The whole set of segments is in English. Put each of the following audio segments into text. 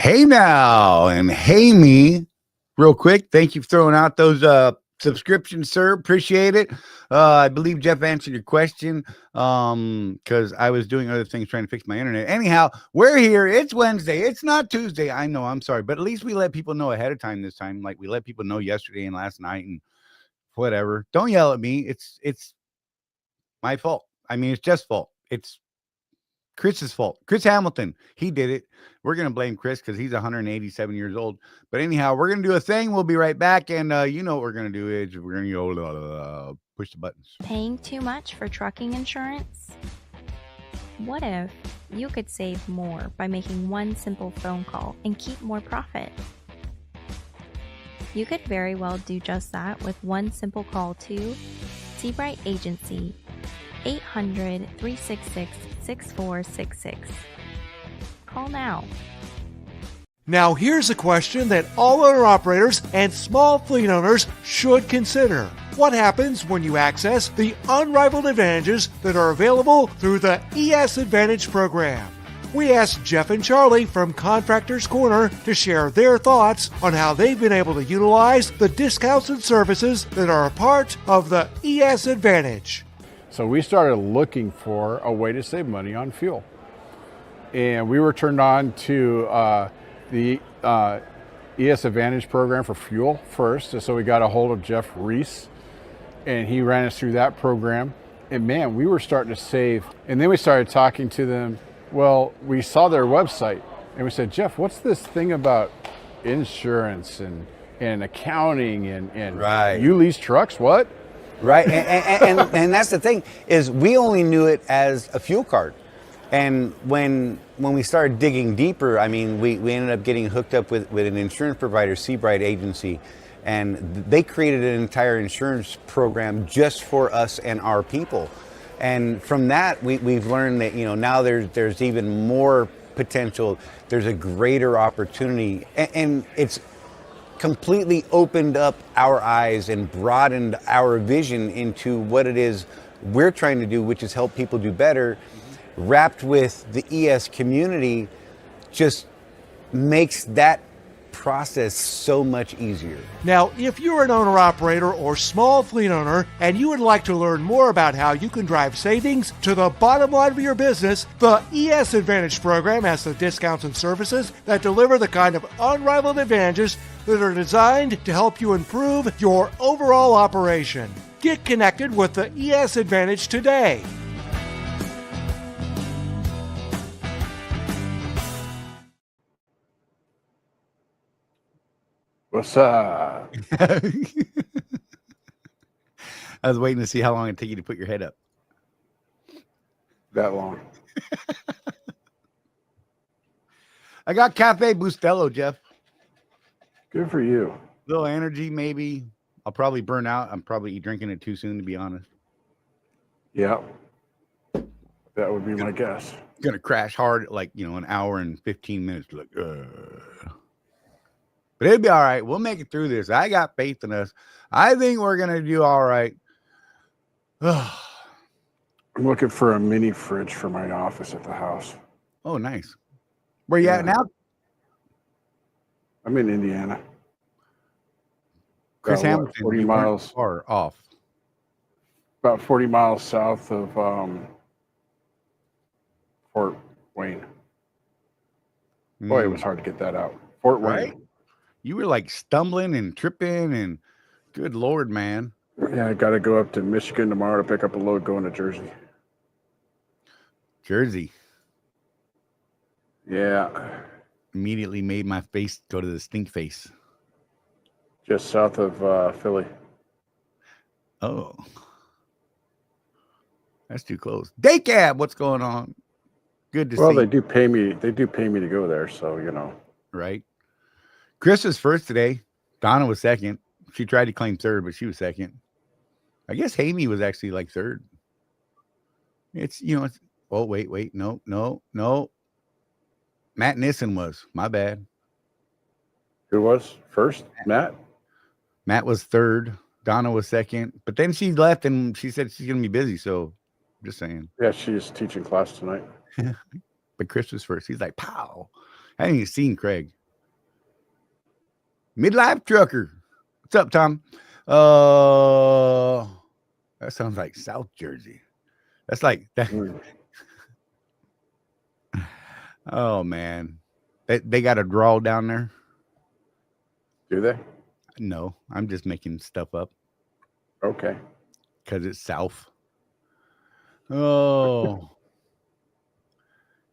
Hey now and hey me, real quick. Thank you for throwing out those subscriptions, sir. Appreciate it. I believe Jeff answered your question because I was doing other things trying to fix my internet. Anyhow, we're here. It's Wednesday. It's not Tuesday. I know. I'm sorry, but at least we let people know ahead of time this time. Like we let people know yesterday and last night and whatever. Don't yell at me. It's my fault. I mean, it's just fault. It's Chris's fault. Chris Hamilton, he did it. We're going to blame Chris because he's 187 years old. But anyhow, we're going to do a thing. We'll be right back. And you know what we're going to do is we're going to go push the buttons. Paying too much for trucking insurance? What if you could save more by making one simple phone call and keep more profit? You could very well do just that with one simple call to Seabright Agency, 800-366-6466. Call now. Now here's a question that all owner-operators and small fleet owners should consider. What happens when you access the unrivaled advantages that are available through the ES Advantage program? We asked Jeff and Charley from Contractors Corner to share their thoughts on how they've been able to utilize the discounts and services that are a part of the ES Advantage. So we started looking for a way to save money on fuel. And we were turned on to the ES Advantage program for fuel first. And so we got a hold of Jeff Reese and he ran us through that program. And man, we were starting to save. And then we started talking to them. Well, we saw their website and we said, Jeff, what's this thing about insurance and accounting and Right. You lease trucks? What? Right. And that's the thing is we only knew it as a fuel card. And when we started digging deeper, I mean, we ended up getting hooked up with an insurance provider, Seabright Agency, and they created an entire insurance program just for us and our people. And from that, we've learned that, you know, now there's even more potential. There's a greater opportunity, and it's completely opened up our eyes and broadened our vision into what it is we're trying to do, which is help people do better. Wrapped with the ES community just makes that process so much easier. Now, if you're an owner-operator or small fleet owner and you would like to learn more about how you can drive savings to the bottom line of your business, the ES Advantage program has the discounts and services that deliver the kind of unrivaled advantages that are designed to help you improve your overall operation. Get connected with the ES Advantage today. What's up? I was waiting to see how long it'd take you to put your head up. That long. I got Cafe Bustelo, Jeff. Good for you. Little energy, maybe. I'll probably burn out. I'm probably drinking it too soon, to be honest. Yeah. That would be my guess. Gonna crash hard, like, you know, an hour and 15 minutes. Like, but it'll be all right. We'll make it through this. I got faith in us. I think we're gonna do all right. I'm looking for a mini fridge for my office at the house. Oh, nice. Where you at now? I'm in Indiana. Chris About, Hamilton. 40 you weren't miles. far off. About 40 miles south of Fort Wayne. Boy, it was hard to get that out. Fort Right? Wayne. You were like stumbling and tripping, and good Lord, man. Yeah, I got to go up to Michigan tomorrow to pick up a load going to Jersey. Jersey. Yeah. Immediately made my face go to the stink face. Just south of Philly. Oh. That's too close. Day cab, what's going on? Good to see. Well, they do pay me. They do pay me to go there, so you know. Right. Chris was first today. Donna was second. She tried to claim third, but she was second. I guess Hamey was actually like third. It's, you know, it's, oh, wait. No. Matt Nissen was. My bad. Who was first? Matt? Matt was third. Donna was second. But then she left and she said she's going to be busy. So I'm just saying. Yeah, she's teaching class tonight. But Chris was first. He's like, pow. I haven't even seen Craig. Midlife trucker. What's up, Tom? That sounds like South Jersey. That's like that. Oh man, they got a drawl down there. Do they? No, I'm just making stuff up. Okay. Because it's South. Oh,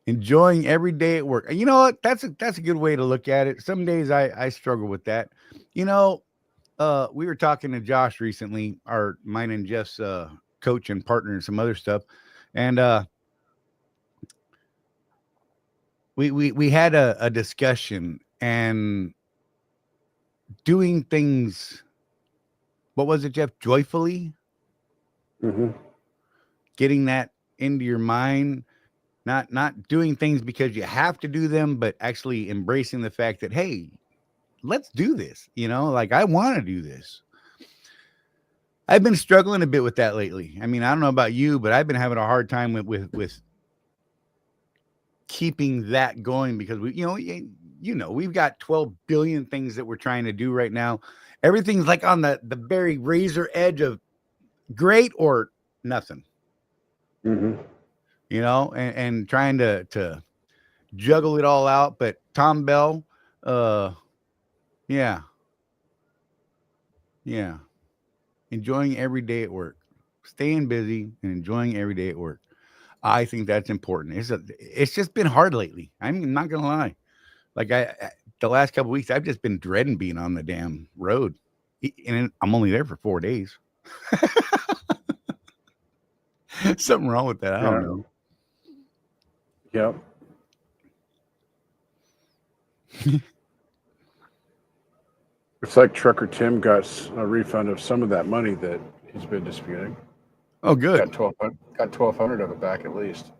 enjoying every day at work. You know what? That's a good way to look at it. Some days I struggle with that. You know, we were talking to Josh recently, mine and Jeff's coach and partner and some other stuff, and we had a discussion and doing things. What was it, Jeff? Joyfully. Mm-hmm. Getting that into your mind, not doing things because you have to do them, but actually embracing the fact that, hey, let's do this. You know, like I want to do this. I've been struggling a bit with that lately. I mean, I don't know about you, but I've been having a hard time with keeping that going because we've got 12 billion things that we're trying to do right now. Everything's like on the very razor edge of great or nothing. Mm-hmm. You know, and trying to juggle it all out. But Tom Bell, yeah. Enjoying every day at work, staying busy and enjoying every day at work. I think that's important. It's just been hard lately. I'm not gonna lie. Like the last couple of weeks, I've just been dreading being on the damn road, and I'm only there for 4 days. Something wrong with that. I don't know. Yep. It's like Trucker Tim got a refund of some of that money that he's been disputing. Oh, good. Got 1,200 of it back at least.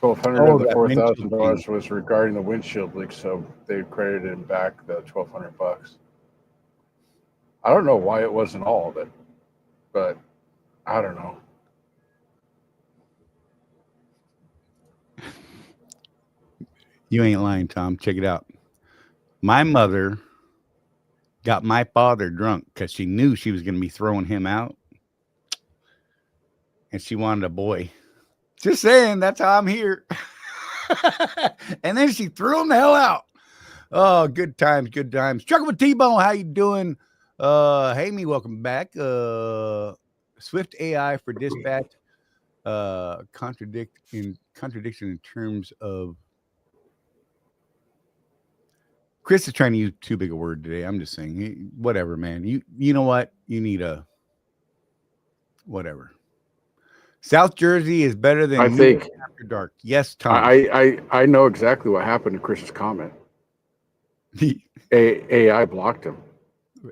$1,200 of the $4,000 was regarding the windshield leak, so they credited him back the $1,200. I don't know why it wasn't all of it, but I don't know. You ain't lying, Tom. Check it out. My mother got my father drunk because she knew she was going to be throwing him out, and she wanted a boy. Just saying, that's how I'm here. And then she threw him the hell out. Oh, good times, good times. Trucker with T-Bone, how you doing? Hey, me, welcome back. Swift AI for dispatch. Contradiction in terms of. Chris is trying to use too big a word today. I'm just saying, whatever, man. You know what? You need a whatever. South Jersey is better than I think after dark. Yes, Tom. I know exactly what happened to Chris's comment. AI blocked him.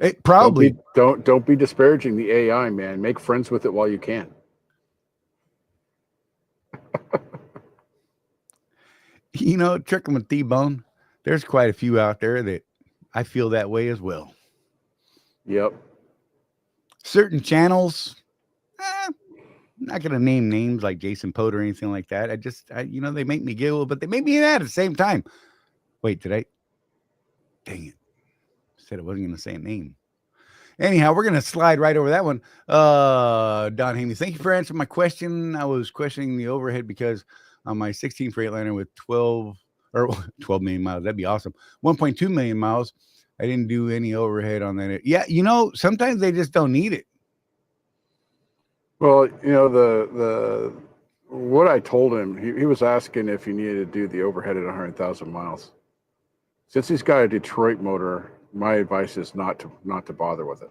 It probably don't be disparaging the AI, man. Make friends with it while you can. You know, tricking with T-Bone. There's quite a few out there that I feel that way as well. Yep. Certain channels, I'm not going to name names like Jason Pote or anything like that. They make me giggle, but they make me mad at the same time. Wait, did I? Dang it. Said I wasn't going to say a name. Anyhow, we're going to slide right over that one. Don Hamey, thank you for answering my question. I was questioning the overhead because on my 16 Freightliner with 12 million miles, that'd be awesome. 1.2 million miles. I didn't do any overhead on that. Yeah, sometimes they just don't need it. Well, the what I told him, he was asking if he needed to do the overhead at 100,000 miles. Since he's got a Detroit motor, my advice is not to bother with it.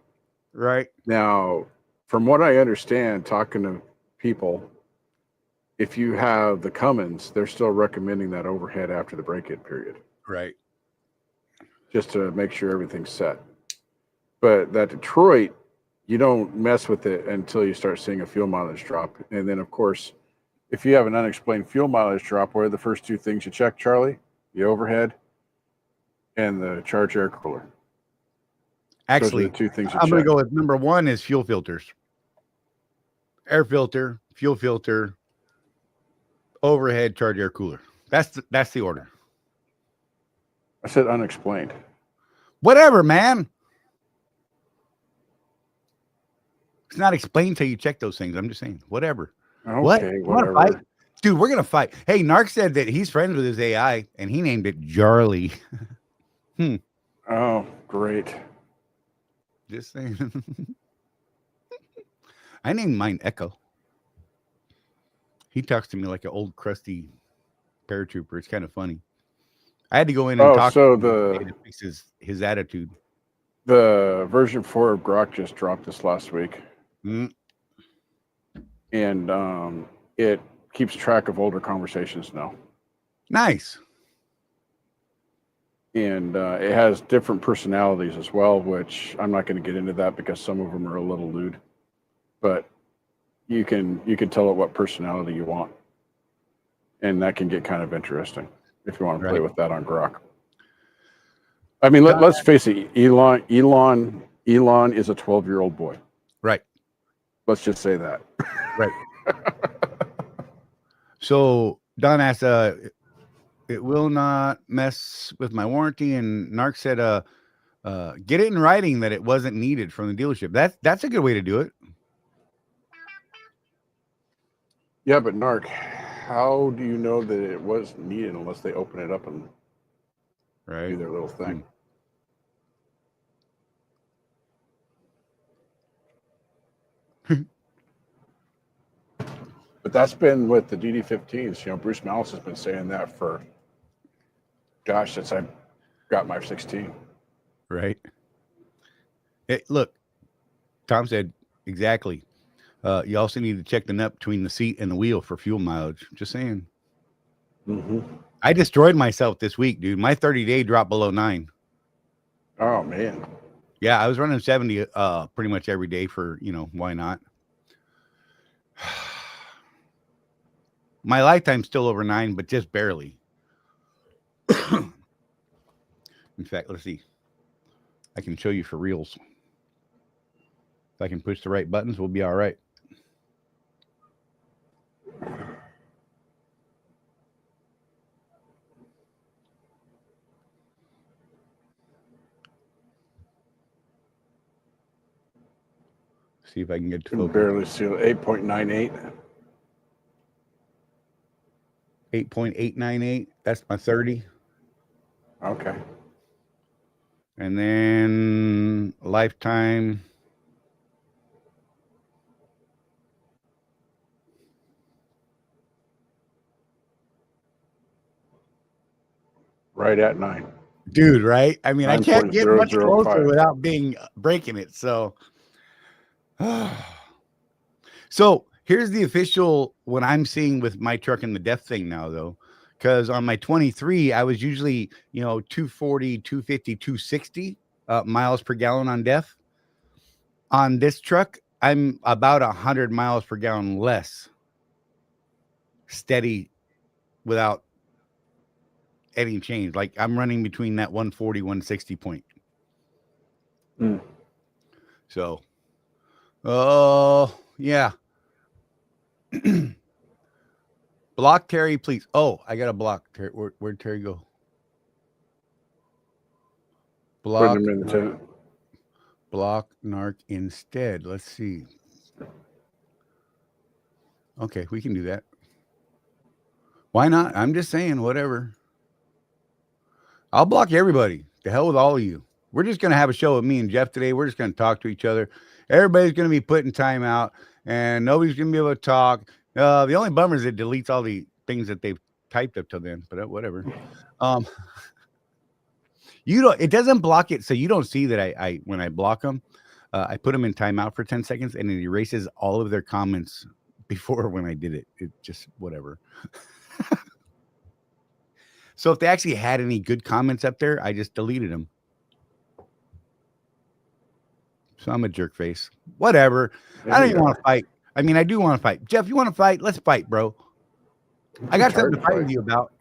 Right. Now, from what I understand, talking to people, if you have the Cummins, they're still recommending that overhead after the break-in period. Right. Just to make sure everything's set. But that Detroit, you don't mess with it until you start seeing a fuel mileage drop. And then, of course, if you have an unexplained fuel mileage drop, what are the first two things you check, Charlie? The overhead and the charge air cooler. Actually, two things I'm going to go with number one is fuel filters. Air filter, fuel filter, overhead charge air cooler. That's the order. I said unexplained. Whatever, man. It's not explained till you check those things. I'm just saying, whatever. Okay, Whatever. whatever. Dude, we're gonna fight. Hey, Narc said that he's friends with his AI and he named it Charley. Oh, great. Just saying. I named mine Echo. He talks to me like an old crusty paratrooper. It's kind of funny. I had to go in and talk so to him to fix his attitude. The version 4 of Grok just dropped this last week. Mm. And it keeps track of older conversations now. Nice. And it has different personalities as well, which I'm not going to get into that because some of them are a little lewd. But you can tell it what personality you want. And that can get kind of interesting if you want to play with that on Grok. I mean, let's face it, Elon is a 12-year-old boy. Right. Let's just say that. Right. So Don asked, it will not mess with my warranty, and Narc said, get it in writing that it wasn't needed from the dealership. That's a good way to do it. Yeah, but Narc, how do you know that it was needed unless they open it up and do their little thing? But that's been with the DD15s. You know, Bruce Malice has been saying that for, gosh, since I got my 16. Right. Look, Tom said exactly. You also need to check the nut between the seat and the wheel for fuel mileage. Just saying. Mm-hmm. I destroyed myself this week, dude. My 30-day dropped below 9. Oh, man. Yeah, I was running 70 pretty much every day for, why not? My lifetime's still over 9, but just barely. In fact, let's see. I can show you for reals. If I can push the right buttons, we'll be all right. See if I can get to focus. Barely see 8.98. 8.898. That's my 30. Okay. And then lifetime. Right at 9. Dude, right? I mean, I can't get much closer 9.005. without breaking it. So, so here's the official what I'm seeing with my truck and the DEF thing now, though, because on my 23, I was usually, 240, 250, 260 miles per gallon on DEF. On this truck, I'm about 100 miles per gallon less steady without any change. Like I'm running between that 140, 160 point. So, yeah. Block Terry, please. Oh, I got a block. Terry, where'd Terry go? Block Narc instead. Let's see. Okay, we can do that. Why not? I'm just saying, whatever. I'll block everybody. The hell with all of you. We're just going to have a show with me and Jeff today. We're just going to talk to each other. Everybody's going to be putting time out, and nobody's going to be able to talk. The only bummer is it deletes all the things that they've typed up till then, but whatever. It doesn't block it, so you don't see that I when I block them, I put them in timeout for 10 seconds, and it erases all of their comments before when I did it. It just whatever. So if they actually had any good comments up there, I just deleted them. So I'm a jerk face. Whatever. I don't even want to fight. I mean, I do want to fight. Jeff, you want to fight? Let's fight, bro. I got something to fight with you about.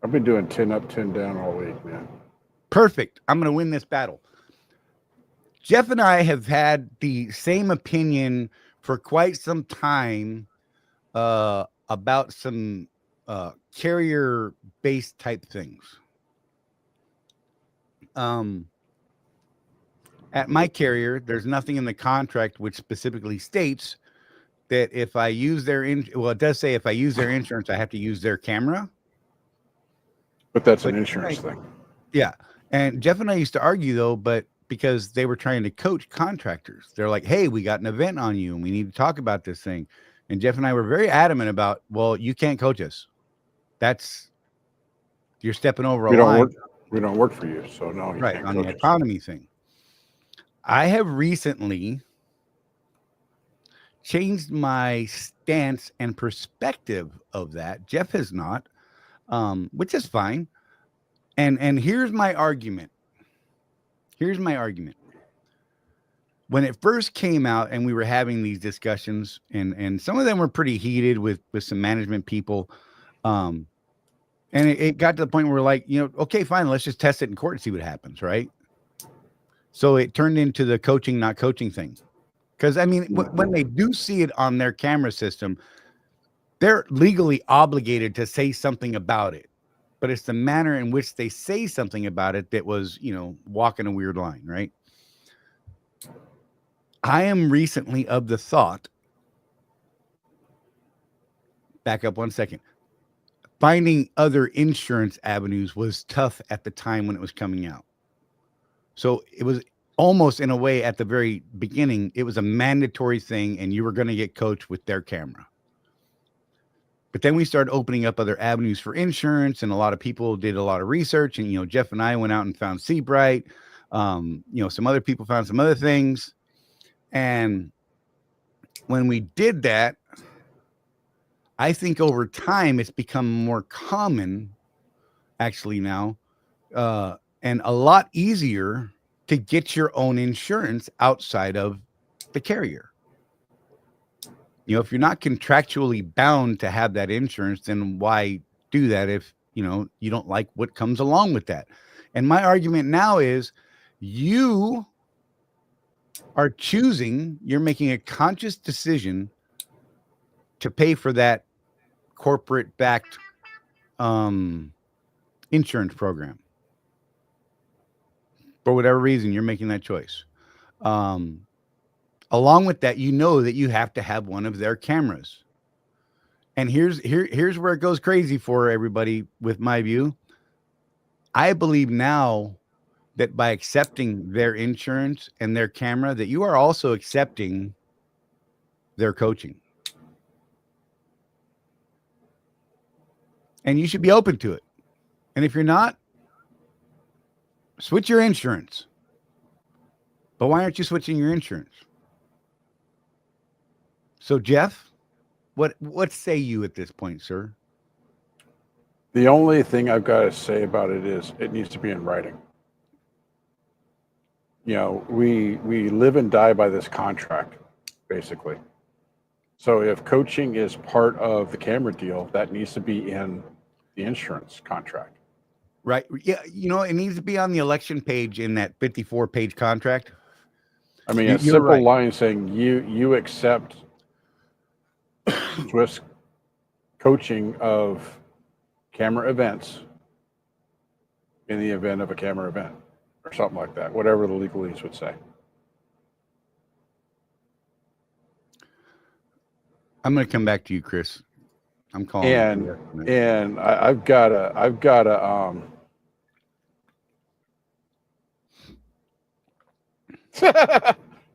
I've been doing 10 up, 10 down all week, man. Perfect. I'm going to win this battle. Jeff and I have had the same opinion for quite some time about some carrier-based type things. At my carrier, there's nothing in the contract which specifically states that if I use their it does say if I use their insurance, I have to use their camera. But that's an insurance thing. Yeah. And Jeff and I used to argue though, but because they were trying to coach contractors, they're like, hey, we got an event on you and we need to talk about this thing. And Jeff and I were very adamant about, well, you can't coach us. You're stepping over a line. We don't work for you. So no, you right. can't On coach the us. autonomy thing. I have recently changed my stance and perspective of that. Jeff has not, which is fine. And here's my argument. When it first came out and we were having these discussions, and some of them were pretty heated with some management people, and it got to the point where we're like, okay, fine, let's just test it in court and see what happens, right? So it turned into the coaching, not coaching thing. Because, I mean, when they do see it on their camera system, they're legally obligated to say something about it. But it's the manner in which they say something about it that was, walking a weird line, right? I am recently of the thought, back up 1 second, finding other insurance avenues was tough at the time when it was coming out. So it was almost in a way at the very beginning, it was a mandatory thing and you were going to get coached with their camera. But then we started opening up other avenues for insurance, and a lot of people did a lot of research, and, Jeff and I went out and found Seabright. Some other people found some other things. And when we did that, I think over time it's become more common actually now, and a lot easier to get your own insurance outside of the carrier. If you're not contractually bound to have that insurance, then why do that if, you don't like what comes along with that? And my argument now is you are you're making a conscious decision to pay for that corporate backed insurance program. For whatever reason, you're making that choice. Along with that, that you have to have one of their cameras. And here's where it goes crazy for everybody with my view. I believe now that by accepting their insurance and their camera, that you are also accepting their coaching. And you should be open to it. And if you're not, switch your insurance. But why aren't you switching your insurance? So, Jeff, what say you at this point, sir? The only thing I've got to say about it is it needs to be in writing. We live and die by this contract, basically. So if coaching is part of the camera deal, that needs to be in the insurance contract. Right. Yeah. It needs to be on the election page in that 54-page contract. I mean, a simple line saying you accept Swift's coaching of camera events in the event of a camera event or something like that, whatever the legalese would say. I'm going to come back to you, Chris. I'm calling. And I've got a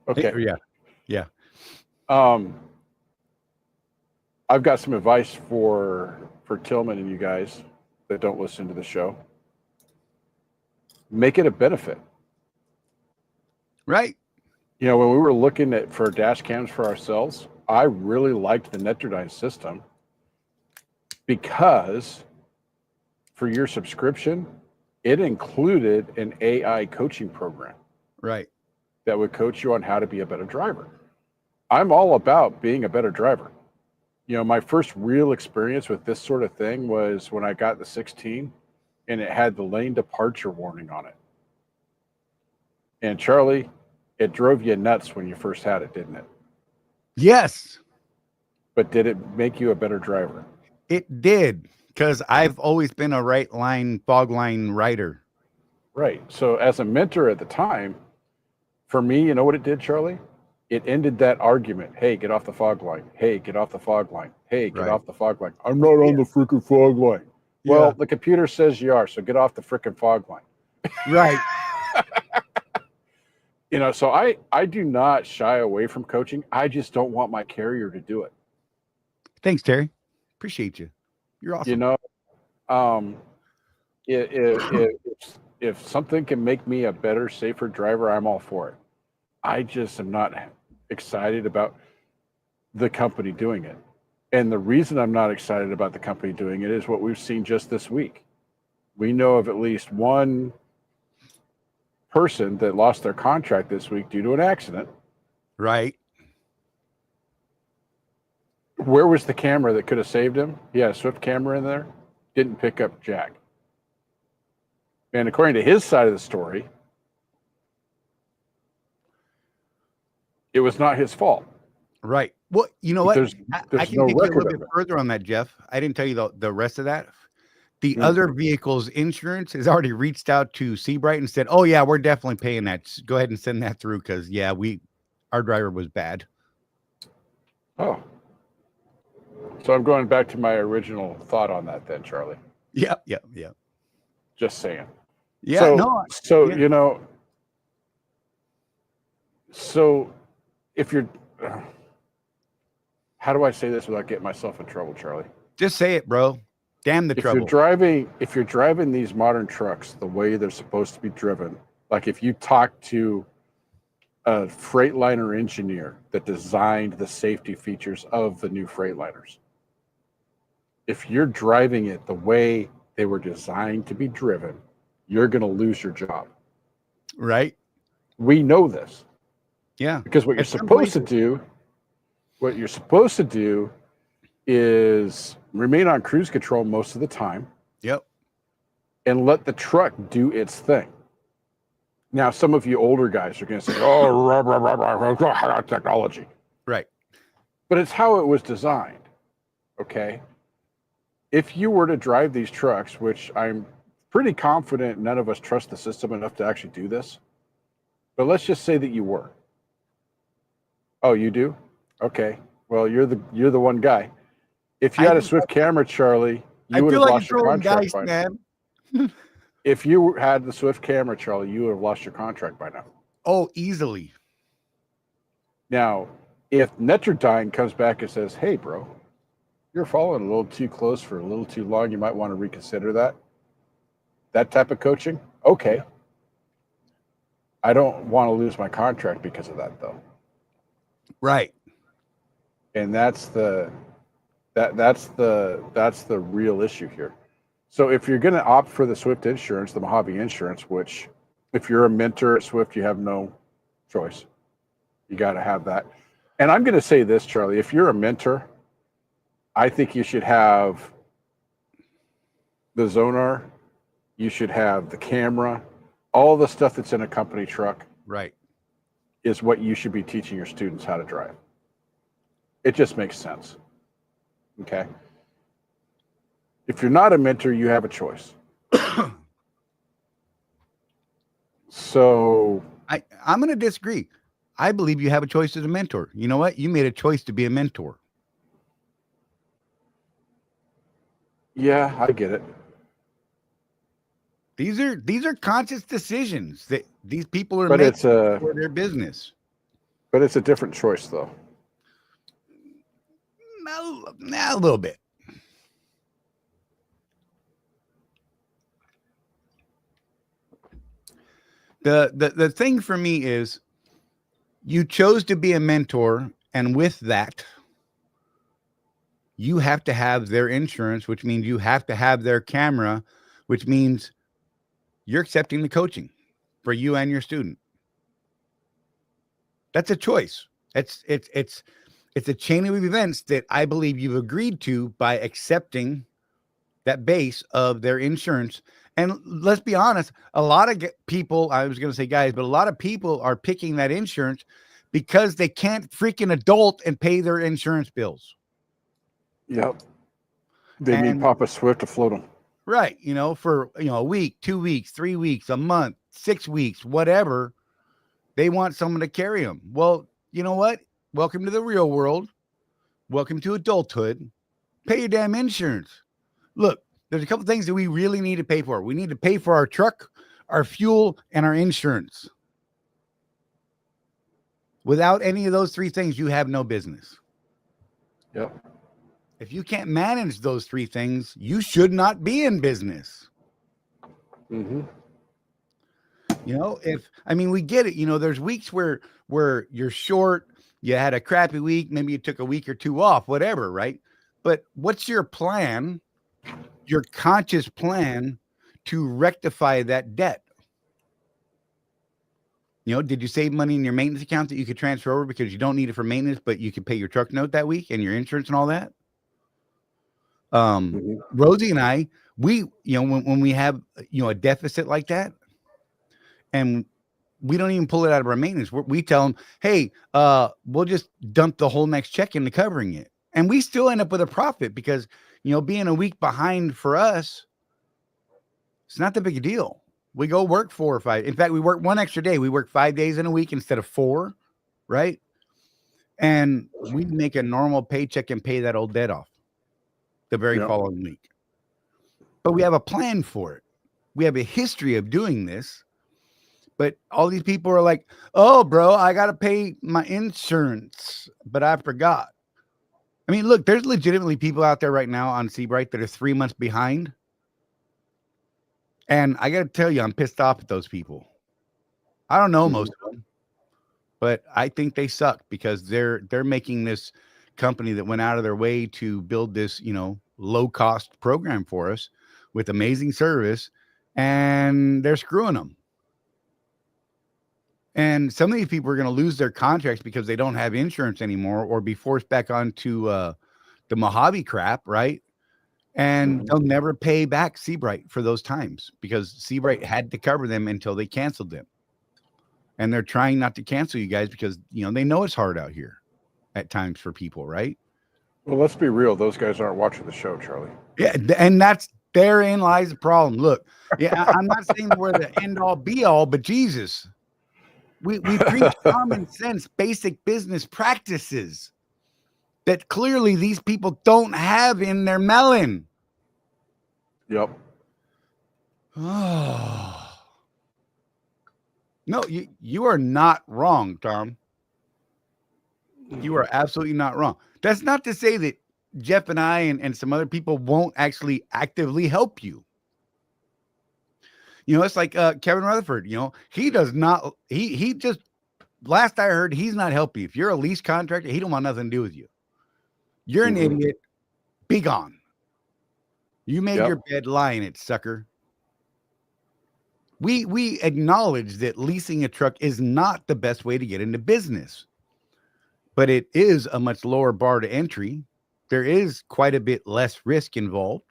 okay. Yeah. I've got some advice for Tillman and you guys that don't listen to the show. Make it a benefit. Right. When we were looking for dash cams for ourselves, I really liked the Netrodyne system because for your subscription, it included an AI coaching program. Right. That would coach you on how to be a better driver. I'm all about being a better driver. My first real experience with this sort of thing was when I got the 16 and it had the lane departure warning on it. And Charley, it drove you nuts when you first had it, didn't it? Yes. But did it make you a better driver? It did, because I've always been a right line, fog line rider. Right. So as a mentor at the time, for me, you know what it did, Charlie? It ended that argument. Hey, get off the fog line. Hey, get off the fog line. Hey, get off the fog line. I'm not on the freaking fog line. Well, the computer says you are, so get off the freaking fog line. Right. You know, so I do not shy away from coaching. I just don't want my carrier to do it. Thanks, Terry. Appreciate you. You're awesome. You know, if something can make me a better, safer driver, I'm all for it. I just am not excited about the company doing it. And the reason I'm not excited about the company doing it is what we've seen just this week. We know of at least one person that lost their contract this week due to an accident. Right. Where was the camera that could have saved him? He had a Swift camera in there, didn't pick up jack. And according to his side of the story, it was not his fault. Right. Well, you know what? There's I can no take you a record little of bit it. further on that, Jeff. I didn't tell you the rest of that. The other vehicle's insurance has already reached out to Seabright and said, "Oh yeah, we're definitely paying that. Go ahead and send that through because yeah, our driver was bad." Oh, so I'm going back to my original thought on that then, Charlie. Yeah. Just saying. Yeah. You know, so if you're, how do I say this without getting myself in trouble, Charlie? Just say it, bro. Damn the trouble. If you're driving these modern trucks the way they're supposed to be driven, like if you talk to a Freightliner engineer that designed the safety features of the new Freightliners, if you're driving it the way they were designed to be driven, you're going to lose your job. Right. We know this. Yeah. Because what you're supposed to do is remain on cruise control most of the time. Yep. And let the do its thing. Now, some of you older guys are going to say, oh, technology. Right. But it's how it was designed. Okay. If you were to drive these trucks, which I'm pretty confident none of us trust the system enough to actually do this, but let's just say that you were. Oh, you do? Okay. Well, you're the one guy. If you had a Swift camera, Charlie, you would have lost your contract by now. If you had the Swift camera, Charlie, you would have lost your contract by now. Oh, easily. Now, if Netrodyne comes back and says, hey, bro, you're following a little too close for a little too long, you might want to reconsider that type of coaching, okay. I don't want to lose my contract because of that, though. Right. And that's the real issue here. So if you're going to opt for the Swift insurance, the Mojave insurance, which if you're a mentor at Swift, you have no choice. You got to have that. And I'm going to say this, Charlie, if you're a mentor, I think you should have the Zonar, you should have the camera, all the stuff that's in a company truck. Right. Is what you should be teaching your students how to drive. It just makes sense. Okay. If you're not a mentor, you have a choice. So I'm going to disagree. I believe you have a choice as a mentor. You know what? You made a choice to be a mentor. Yeah, I get it. These are conscious decisions that these people are making for their business. But it's a different choice, though. A little bit. The thing for me is you chose to be a mentor, and with that, you have to have their insurance, which means you have to have their camera, which means you're accepting the coaching for you and your student. That's a choice. It's a chain of events that I believe you've agreed to by accepting that base of their insurance. And let's be honest, a lot of people, I was going to say guys, but a lot of people are picking that insurance because they can't freaking adult and pay their insurance bills. Yep. They need And Papa Swift to float them. right, for a week, 2 weeks, 3 weeks, a month, 6 weeks, whatever, they want someone to carry them. Well, you know what? Welcome to the real world. Welcome to adulthood. Pay your damn insurance. Look, there's a couple things that we really need to pay for. We need to pay for our truck, our fuel, and our insurance. Without any of those three things, you have no business. Yep. If you can't manage those three things, you should not be in business. Mm-hmm. We get it. There's weeks where you're short, you had a crappy week, maybe you took a week or two off, whatever, right? But what's your plan, your conscious plan to rectify that debt? Did you save money in your maintenance account that you could transfer over because you don't need it for maintenance, but you could pay your truck note that week and your insurance and all that? Rosie and I, we, when we have, a deficit like that, and we don't even pull it out of our maintenance, we tell them, hey, we'll just dump the whole next check into covering it. And we still end up with a profit because, being a week behind for us, it's not that big a deal. We go work 4 or 5. In fact, we work one extra day. We work 5 days in a week instead of 4, right? And we make a normal paycheck and pay that old debt off the very following week. But we have a plan for it. We have a history of doing this. But all these people are like, oh, bro, I got to pay my insurance, but I forgot. I mean, look, there's legitimately people out there right now on Seabright that are 3 months behind. And I got to tell you, I'm pissed off at those people. I don't know most of them, but I think they suck because they're making this company that went out of their way to build this, low cost program for us with amazing service, and they're screwing them. And some of these people are going to lose their contracts because they don't have insurance anymore or be forced back onto the Mojave crap, right? And they'll never pay back Seabright for those times because Seabright had to cover them until they canceled them. And they're trying not to cancel you guys because, they know it's hard out here at times for people, right? Well, let's be real. Those guys aren't watching the show, Charlie. Yeah, and therein lies the problem. Look, I'm not saying we're the end all be all, but Jesus, we preach common sense, basic business practices that clearly these people don't have in their melon. Yep. Oh. No, you are not wrong, Tom. You are absolutely not wrong. That's not to say that Jeff and I and some other people won't actually actively help you. It's like Kevin Rutherford, he does not, he just, last I heard, he's not helping you. If you're a lease contractor, he don't want nothing to do with you. You're an idiot. Be gone. You made your bed, lie in it, sucker. We acknowledge that leasing a truck is not the best way to get into business, but it is a much lower bar to entry. There is quite a bit less risk involved.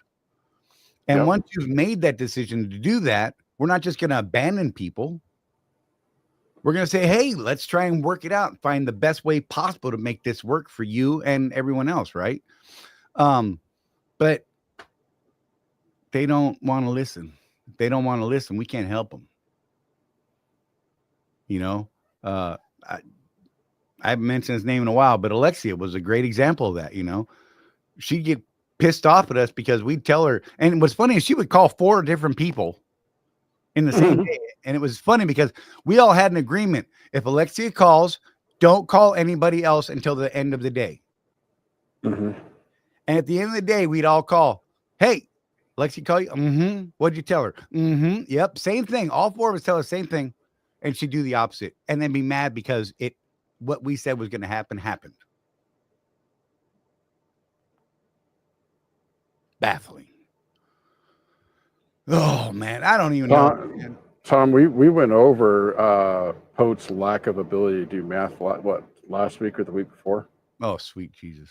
And once you've made that decision to do that, we're not just going to abandon people. We're going to say, hey, let's try and work it out and find the best way possible to make this work for you and everyone else, right? But they don't want to listen. They don't want to listen. We can't help them. I haven't mentioned his name in a while, but Alexia was a great example of that. She'd get pissed off at us because we'd tell her. And what's funny is she would call 4 different people in the same day. And it was funny because we all had an agreement. If Alexia calls, don't call anybody else until the end of the day. And at the end of the day, we'd all call, hey, Alexia call you? What'd you tell her? Yep. Same thing. All 4 of us tell her the same thing. And she'd do the opposite and then be mad because what we said was going to happen happened. Baffling. Oh man, I don't even know. Tom, we went over Pote's lack of ability to do math. What, last week or the week before? Oh, sweet Jesus!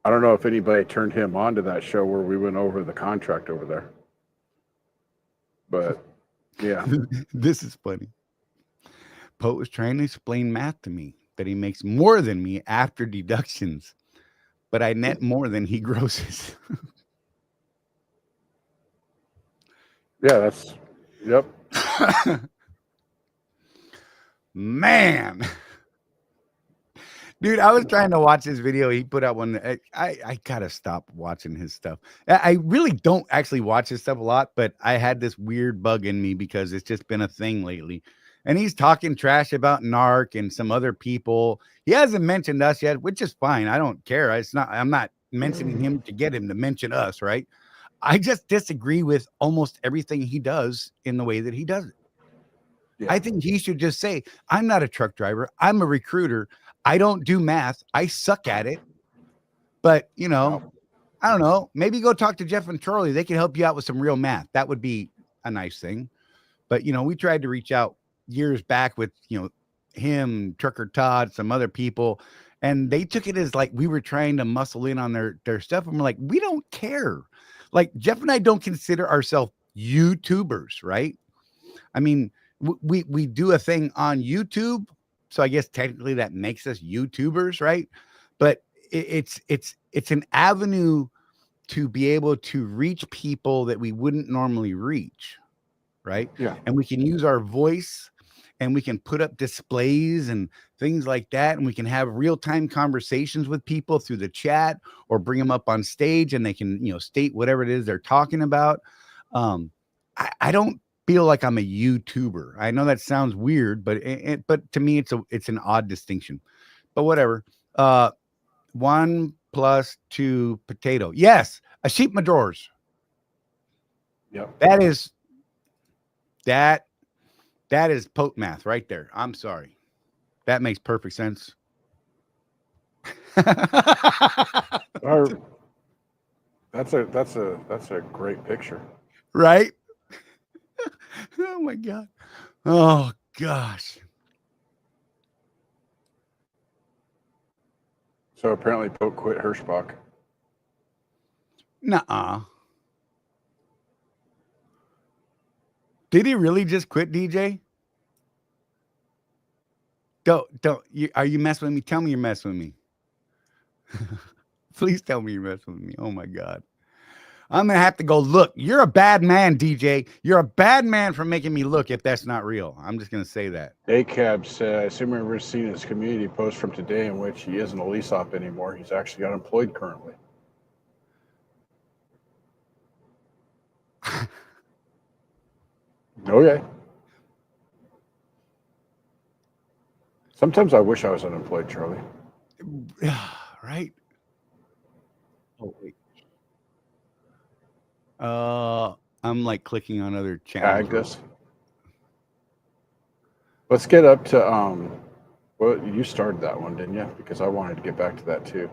I don't know if anybody turned him on to that show where we went over the contract over there, but yeah, this is funny. Poe was trying to explain math to me, that he makes more than me after deductions, but I net more than he grosses. Yeah, yep. Man. Dude, I was trying to watch his video. He put out one. I gotta stop watching his stuff. I really don't actually watch his stuff a lot, but I had this weird bug in me because it's just been a thing lately. And he's talking trash about Narc and some other people. He hasn't mentioned us yet, which is fine. I don't care. I'm not mentioning him to get him to mention us, right? I just disagree with almost everything he does in the way that he does it. Yeah. I think he should just say, I'm not a truck driver. I'm a recruiter. I don't do math. I suck at it. But, you know, I don't know. Maybe go talk to Jeff and Charley. They can help you out with some real math. That would be a nice thing. But, you know, we tried to reach out years back with, you know, him, Trucker Todd, some other people, and they took it as like we were trying to muscle in on their stuff. And we're like, we don't care. Like Jeff and I don't consider ourselves YouTubers, right? I mean, we do a thing on YouTube. So I guess technically that makes us YouTubers, right? But it's an avenue to be able to reach people that we wouldn't normally reach, right? Yeah. And we can use our voice and we can put up displays and things like that. And we can have real-time conversations with people through the chat or bring them up on stage and they can, you know, state whatever it is they're talking about. I don't feel like I'm a YouTuber. I know that sounds weird, but to me, it's an odd distinction, but whatever. 1 + 2 potato. Yes. A sheep my drawers. Yep. That is poke math right there. I'm sorry. That makes perfect sense. That's a great picture. Right? Oh my God. Oh gosh. So apparently Pope quit Hirschbach. Nuh-uh. Did he really just quit, DJ? Are you messing with me? Tell me you're messing with me. Please tell me you're messing with me. Oh my God. I'm going to have to go look. You're a bad man, DJ. You're a bad man for making me look if that's not real. I'm just going to say that. ACAB said, I assume we've seen his community post from today in which he isn't a lease op anymore. He's actually unemployed currently. Okay. Sometimes I wish I was unemployed, Charlie. Right? Oh, wait. I'm like clicking on other channels. Agnes. Let's get up to well, you started that one, didn't you? Because I wanted to get back to that too.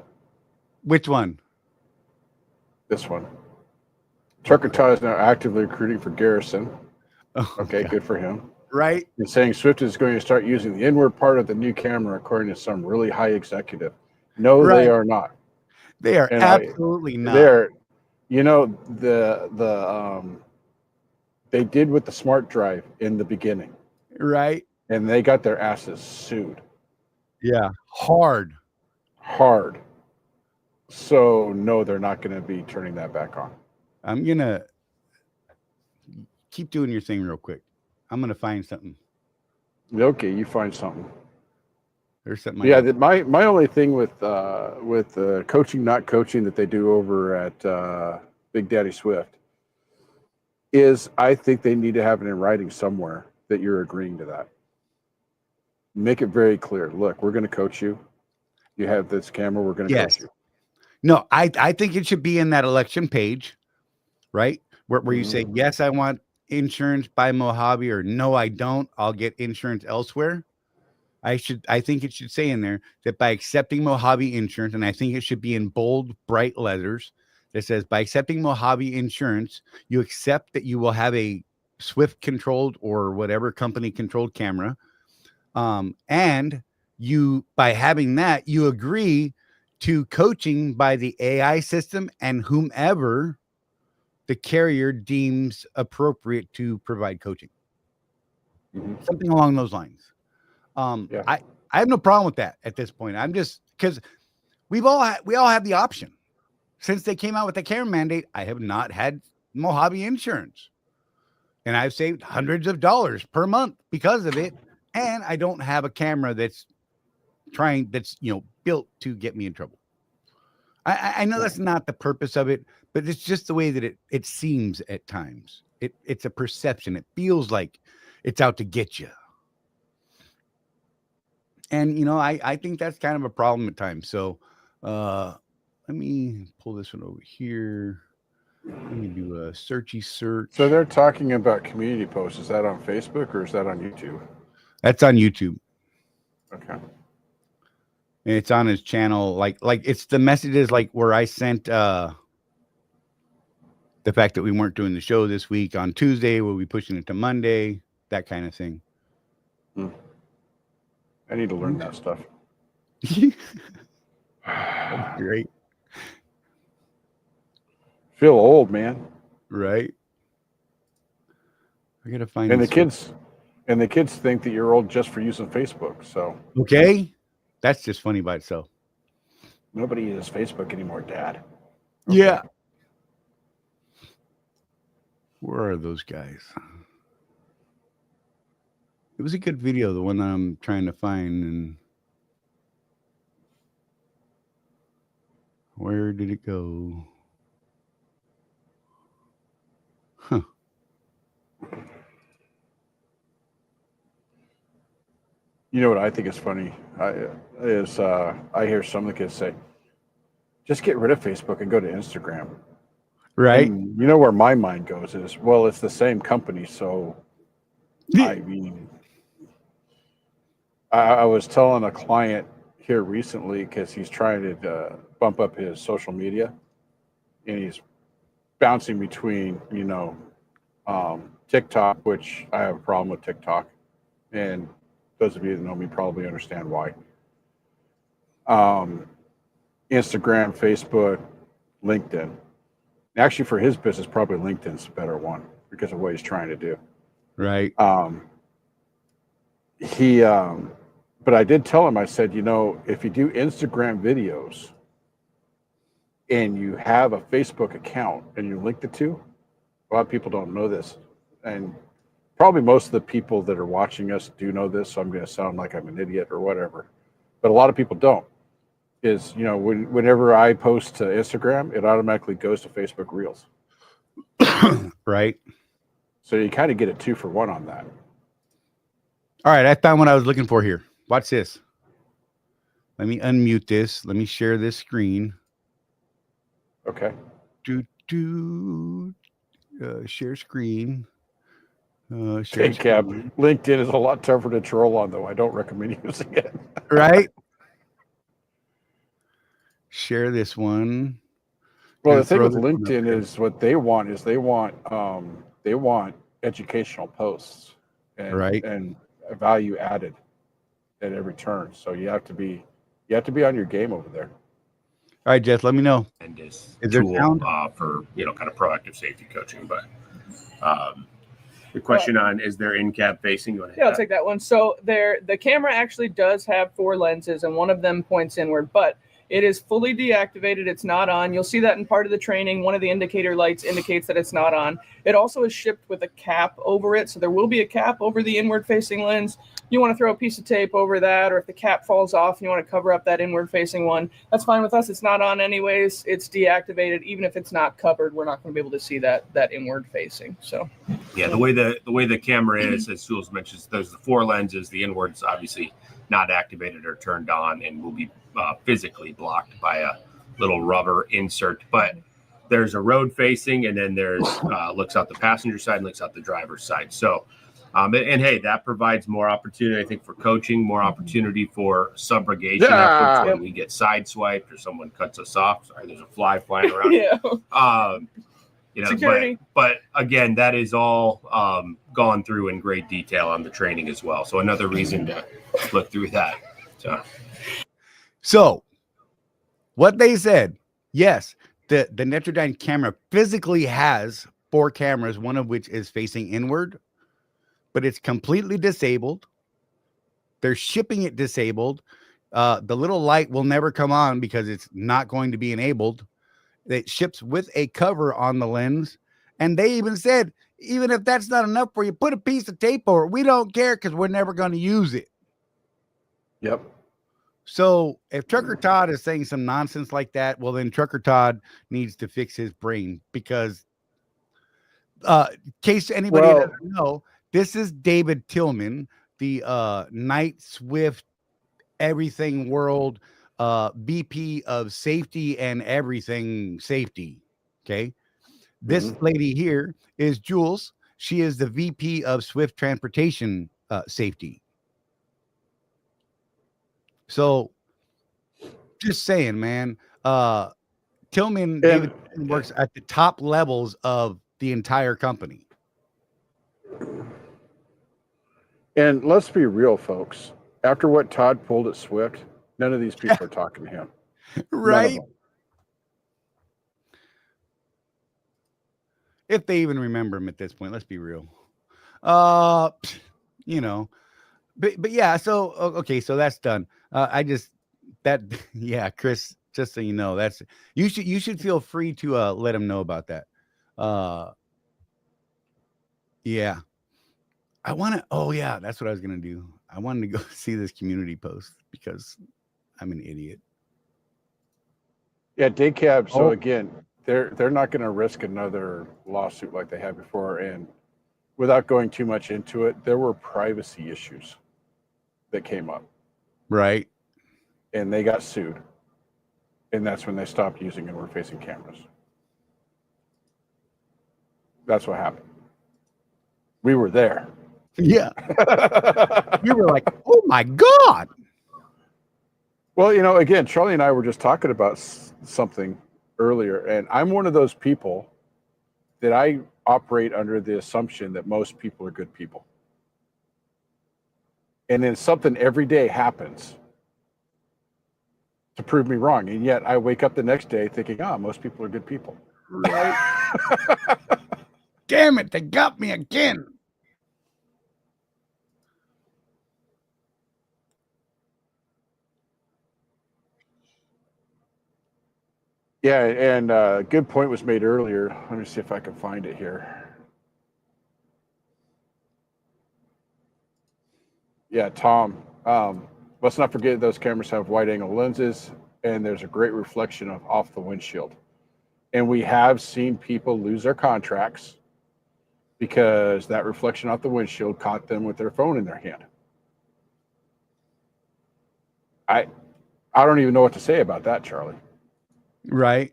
Which one? This one. Trucker Todd is now actively recruiting for Garrison. Oh, okay, God. good for him. Right? And saying Swift is going to start using the inward part of the new camera, according to some really high executive. No, Right. They are not. They are absolutely not. They're, you know, they did with the smart drive in the beginning. Right? And they got their asses sued. Yeah. Hard. So no, they're not going to be turning that back on. I'm going to keep doing your thing real quick. I'm going to find something. Okay, you find something. There's something. Yeah, my only thing with coaching, not coaching that they do over at Big Daddy Swift is I think they need to have it in writing somewhere that you're agreeing to that. Make it very clear. Look, we're going to coach you. You have this camera. We're going to coach you. No, I think it should be in that election page, right? Where you say, yes, I want insurance by Mojave, or no, I don't. I'll get insurance elsewhere. I think it should say in there that by accepting Mojave insurance, and I think it should be in bold, bright letters that says, by accepting Mojave insurance, you accept that you will have a Swift controlled or whatever company controlled camera. And you, by having that, you agree to coaching by the AI system and whomever the carrier deems appropriate to provide coaching. Something along those lines. Yeah. I have no problem with that at this point. I'm just because we all have the option. Since they came out with the camera mandate, I have not had Mojave insurance, and I've saved hundreds of dollars per month because of it. And I don't have a camera that's built to get me in trouble. I know that's not the purpose of it, but it's just the way that it seems at times. It's a perception. It feels like it's out to get you. And, I think that's kind of a problem at times. So let me pull this one over here. Let me do a searchy search. So they're talking about community posts. Is that on Facebook or is that on YouTube? That's on YouTube. Okay. And it's on his channel. Like it's the messages like where I sent the fact that we weren't doing the show this week on Tuesday. We'll be pushing it to Monday, that kind of thing. I need to learn that stuff. Great. Feel old, man. Right. I gotta find And the kids think that you're old just for using Facebook. So okay. That's just funny by itself. Nobody uses Facebook anymore, Dad. Okay. Yeah. Where are those guys? It was a good video, the one that I'm trying to find. And where did it go? Huh. You know what I think is funny? I hear some of the kids say, just get rid of Facebook and go to Instagram. Right. And you know where my mind goes is, well, it's the same company. So, I mean, I was telling a client here recently because he's trying to bump up his social media and he's bouncing between, TikTok, which I have a problem with TikTok. And those of you that know me probably understand why. Instagram, Facebook, LinkedIn. Actually, for his business, probably LinkedIn's the better one because of what he's trying to do. Right. But I did tell him, I said, if you do Instagram videos and you have a Facebook account and you link the two, a lot of people don't know this. And probably most of the people that are watching us do know this, so I'm going to sound like I'm an idiot or whatever. But a lot of people don't. Is, whenever I post to Instagram, it automatically goes to Facebook Reels. Right. So you kind of get a 2-for-1 on that. All right, I found what I was looking for here. Watch this. Let me unmute this. Let me share this screen. Okay. Share screen. Hey, Cap. LinkedIn is a lot tougher to troll on, though. I don't recommend using it. Right. Share this one. Well, the thing with LinkedIn is what they want is they want educational posts and value added at every turn. So you have to be on your game over there. All right, Jess, let me know. And is there tool sound? For kind of proactive safety coaching. But the question on is there in-cab facing? Yeah, I'll take that one. So the camera actually does have 4 lenses, and one of them points inward, but it is fully deactivated. It's not on. You'll see that in part of the training. One of the indicator lights indicates that it's not on. It also is shipped with a cap over it. So there will be a cap over the inward facing lens. You want to throw a piece of tape over that, or if the cap falls off, you want to cover up that inward facing one. That's fine with us. It's not on anyways. It's deactivated. Even if it's not covered, we're not going to be able to see that inward facing. So yeah, the way the camera is, as Jules mentions, there's the 4 lenses. The inward's obviously not activated or turned on and will be physically blocked by a little rubber insert. But there's a road facing, and then there's looks out the passenger side and looks out the driver's side. So and hey, that provides more opportunity, I think, for coaching, more opportunity for subrogation efforts when we get sideswiped or someone cuts us off. Sorry, there's a fly flying around. Yeah. Security. But again, that is all gone through in great detail on the training as well. So another reason to look through that. So what they said, yes, the Netrodyne camera physically has 4 cameras, one of which is facing inward, but it's completely disabled. They're shipping it disabled. The little light will never come on because it's not going to be enabled. It ships with a cover on the lens. And they even said, even if that's not enough for you, put a piece of tape over it. We don't care because we're never going to use it. Yep. So if Trucker Todd is saying some nonsense like that, well, then Trucker Todd needs to fix his brain because, in case anybody doesn't know, this is David Tillman, the Night Swift Everything World VP of Safety and Everything Safety. Okay. This lady here is Jules. She is the VP of Swift Transportation Safety. So just saying, man, Tillman David works at the top levels of the entire company. And let's be real, folks. After what Todd pulled at Swift, none of these people are talking to him. Right? If they even remember him at this point, let's be real. You know, but yeah, so okay, so that's done. Yeah, Chris, just so you know, you should feel free to let him know about that. Yeah. That's what I was gonna do. I wanted to go see this community post because I'm an idiot. Yeah, day cab. So again, they're not going to risk another lawsuit like they had before. And without going too much into it, there were privacy issues that came up. Right. And they got sued. And that's when they stopped using inward-facing cameras. That's what happened. We were there. Yeah. You were like, oh my God. Well, you know, again, Charlie and I were just talking about something earlier, and I'm one of those people that I operate under the assumption that most people are good people. And then something every day happens to prove me wrong. And yet I wake up the next day thinking, most people are good people. Right. Damn it, they got me again. Yeah, and a good point was made earlier. Let me see if I can find it here. Yeah, Tom. Let's not forget those cameras have wide-angle lenses, and there's a great reflection off the windshield. And we have seen people lose their contracts because that reflection off the windshield caught them with their phone in their hand. I don't even know what to say about that, Charlie. Right.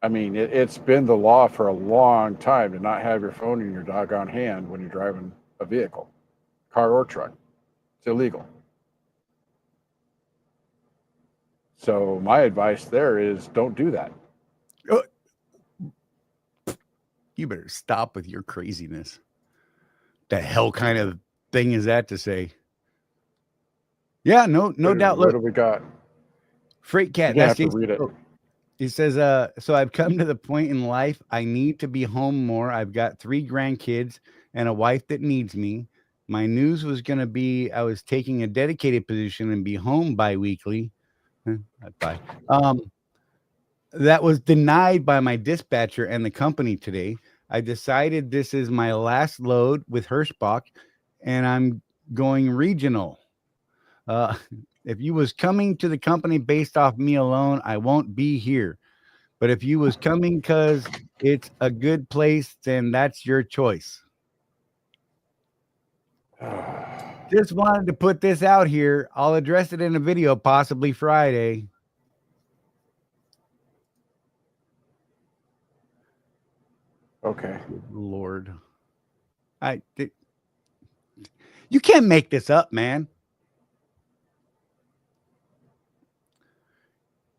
I mean, it's been the law for a long time to not have your phone in your doggone hand when you're driving a vehicle, car or truck. It's illegal. So my advice there is don't do that. You better stop with your craziness. The hell kind of thing is that to say? Yeah, no doubt. What do we got? Freight Cat. You have to read it. He says, so I've come to the point in life I need to be home more. I've got 3 grandkids and a wife that needs me. My news was going to be I was taking a dedicated position and be home bi-weekly. That was denied by my dispatcher and the company today. I decided this is my last load with Hirschbach, and I'm going regional. If you was coming to the company based off me alone, I won't be here. But if you was coming because it's a good place, then that's your choice. Just wanted to put this out here. I'll address it in a video, possibly Friday. Okay. Good Lord. You can't make this up, man.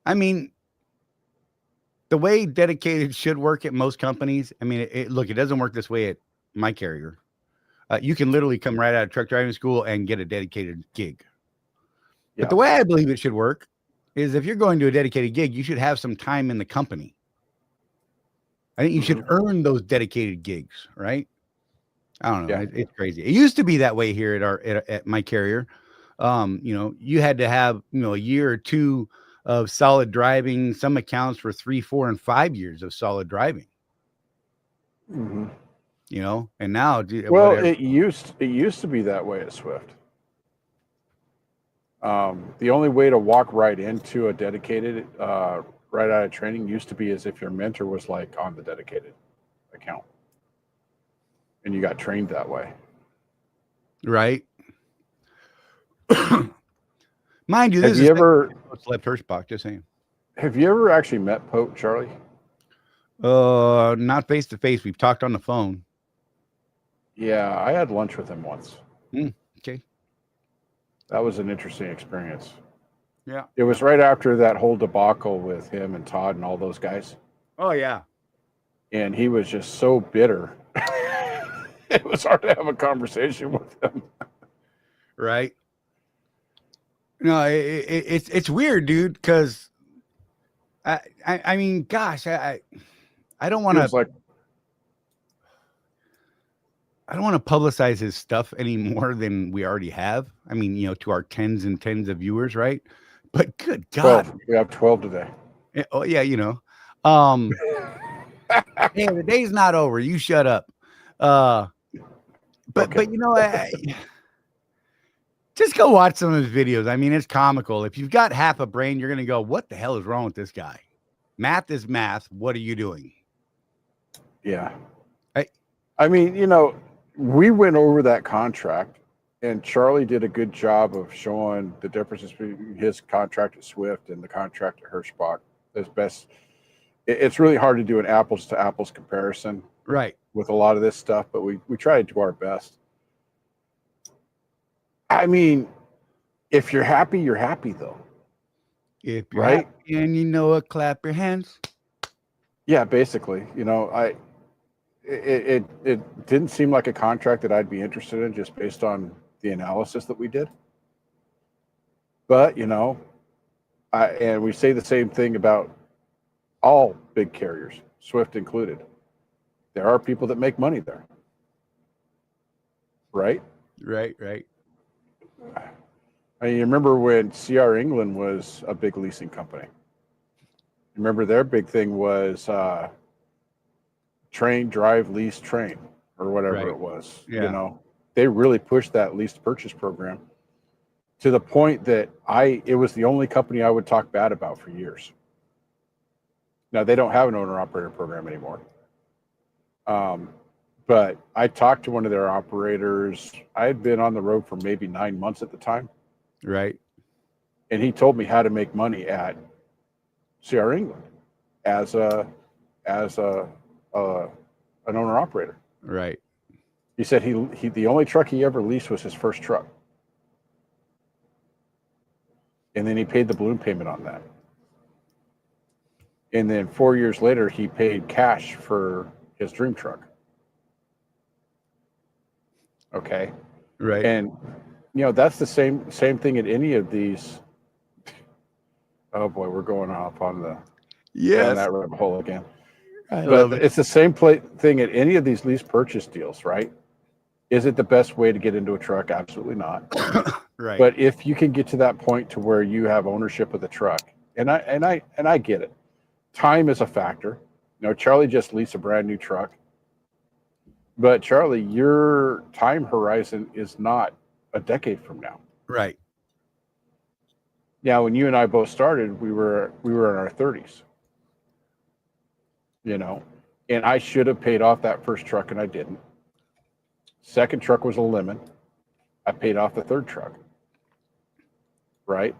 I mean, the way dedicated should work at most companies, I mean, look, it doesn't work this way at my carrier. You can literally come right out of truck driving school and get a dedicated gig. Yeah. But the way I believe it should work is if you're going to a dedicated gig, you should have some time in the company. I think you should earn those dedicated gigs, right? I don't know. Yeah. It's crazy. It used to be that way here at my carrier. You know, you had to have, you know, a year or two of solid driving. Some accounts for 3, 4, and 5 years of solid driving. Mhm. You know, and now, Well, whatever. it used to be that way at Swift. The only way to walk right into a dedicated, right out of training used to be as if your mentor was like on the dedicated account, and you got trained that way. Right. Mind you, Have this you is ever left Hirschbach, just saying. actually met Pope Charley? Not face to face. We've talked on the phone. Yeah, I had lunch with him once. Okay. That was an interesting experience. Yeah. It was right after that whole debacle with him and Todd and all those guys. Oh yeah. And he was just so bitter. It was hard to have a conversation with him. Right. No, it's weird, dude. Because I mean, gosh, I don't want He was to. like, I don't want to publicize his stuff any more than we already have. I mean, you know, to our tens and tens of viewers, right? But good God. 12. We have 12 today. Oh, yeah, you know. Hey, the day's not over. You shut up. But you know, just go watch some of his videos. I mean, it's comical. If you've got half a brain, you're gonna go, what the hell is wrong with this guy? Math is math. What are you doing? Yeah. Right. I mean, you know, we went over that contract, and Charley did a good job of showing the differences between his contract at Swift and the contract at Hirschbach. As best, it's really hard to do an apples to apples comparison Right. with a lot of this stuff, but we try to do our best. I mean, if you're happy, you're happy though. If you're Right? happy and you know it, clap your hands. Yeah, basically. You know, it didn't seem like a contract that I'd be interested in just based on the analysis that we did. But, you know, and we say the same thing about all big carriers, Swift included. There are people that make money there. Right? Right. I mean, you remember when CR England was a big leasing company? Remember their big thing was train, drive, lease, train, or whatever Right. it was. Yeah. You know, they really pushed that lease to purchase program to the point that it was the only company I would talk bad about for years. Now they don't have an owner operator program anymore. But I talked to one of their operators. I had been on the road for maybe 9 months at the time. Right. And he told me how to make money at CR England as an owner operator. Right. He said he the only truck he ever leased was his first truck. And then he paid the balloon payment on that. And then 4 years later, he paid cash for his dream truck. Okay. Right. And, you know, that's the same thing at any of these. Oh boy, we're going off on down that rabbit hole again. I But love it. it's the same thing at any of these lease purchase deals, right? Is it the best way to get into a truck? Absolutely not. Right. But if you can get to that point to where you have ownership of the truck, and I get it. Time is a factor. You know, Charley just leased a brand new truck. But Charley, your time horizon is not a decade from now. Right. Now, when you and I both started, we were in our 30s. You know, and I should have paid off that first truck, and I didn't. Second truck was a lemon. I paid off the third truck. Right?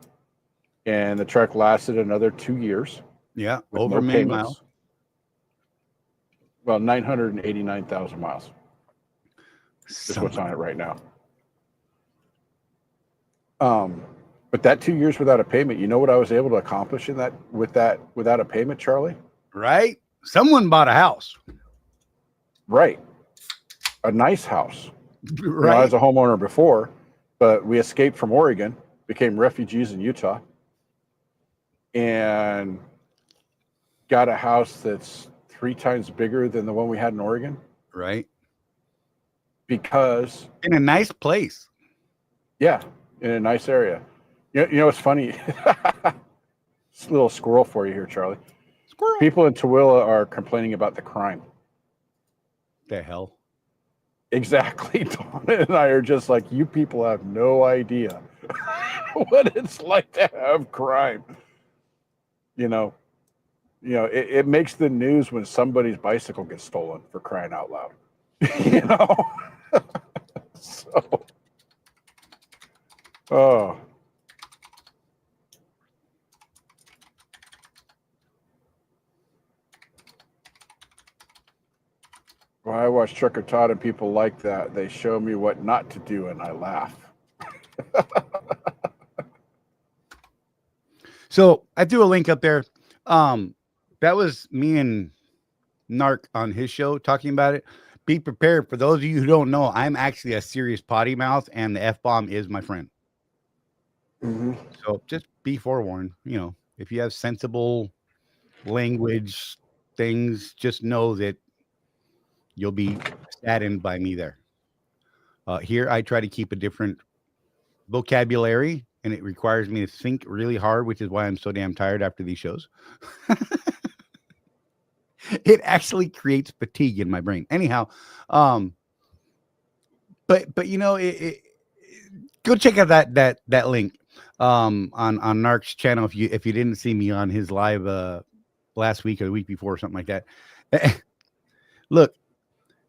And the truck lasted another 2 years. Yeah. With Over no many payments. miles. Well, 989,000 miles is what's on it right now. But that 2 years without a payment, you know what I was able to accomplish in that without a payment, Charley? Right. Someone bought a house. Right. A nice house. Right. You know, I was a homeowner before, but we escaped from Oregon, became refugees in Utah, and got a house that's 3 times bigger than the one we had in Oregon. Right. because in a nice place. Yeah, in a nice area. You know what's funny? It's a little squirrel for you here, Charlie. Squirrel. People in Tooele are complaining about the crime. The hell. Exactly. Donna and I are just like, you people have no idea what it's like to have crime. It makes the news when somebody's bicycle gets stolen, for crying out loud. So, oh. Well, I watch Trick or Tot and people like that. They show me what not to do and I laugh. So I threw a link up there. That was me and Narc on his show talking about it. Be prepared. For those of you who don't know, I'm actually a serious potty mouth, and the F-bomb is my friend. Mm-hmm. So just be forewarned. If you have sensible language things, just know that you'll be saddened by me there. Here, I try to keep a different vocabulary, and it requires me to think really hard, which is why I'm so damn tired after these shows. It actually creates fatigue in my brain. Anyhow, but go check out that link on Narc's channel if you didn't see me on his live last week or the week before or something like that. Look,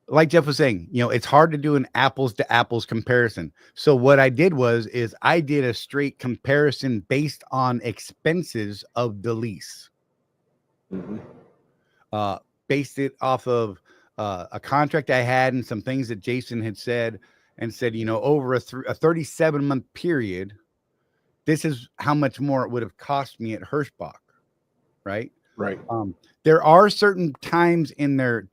like Jeff was saying, it's hard to do an apples to apples comparison. So what I did is I did a straight comparison based on expenses of the lease. Mm-hmm. Based it off of a contract I had and some things that Jason had said, and said, over a 37-month period, this is how much more it would have cost me at Hirschbach, right? Right. There are certain times in their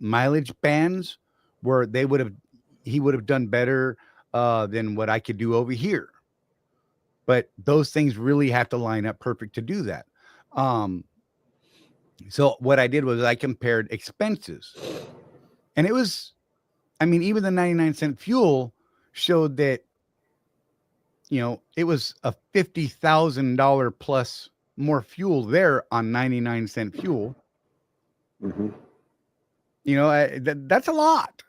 mileage bands where he would have done better than what I could do over here. But those things really have to line up perfect to do that. So what I did was I compared expenses, and it was, even the 99-cent fuel showed that, it was a $50,000 plus more fuel there on 99-cent fuel. Mm-hmm. That's a lot.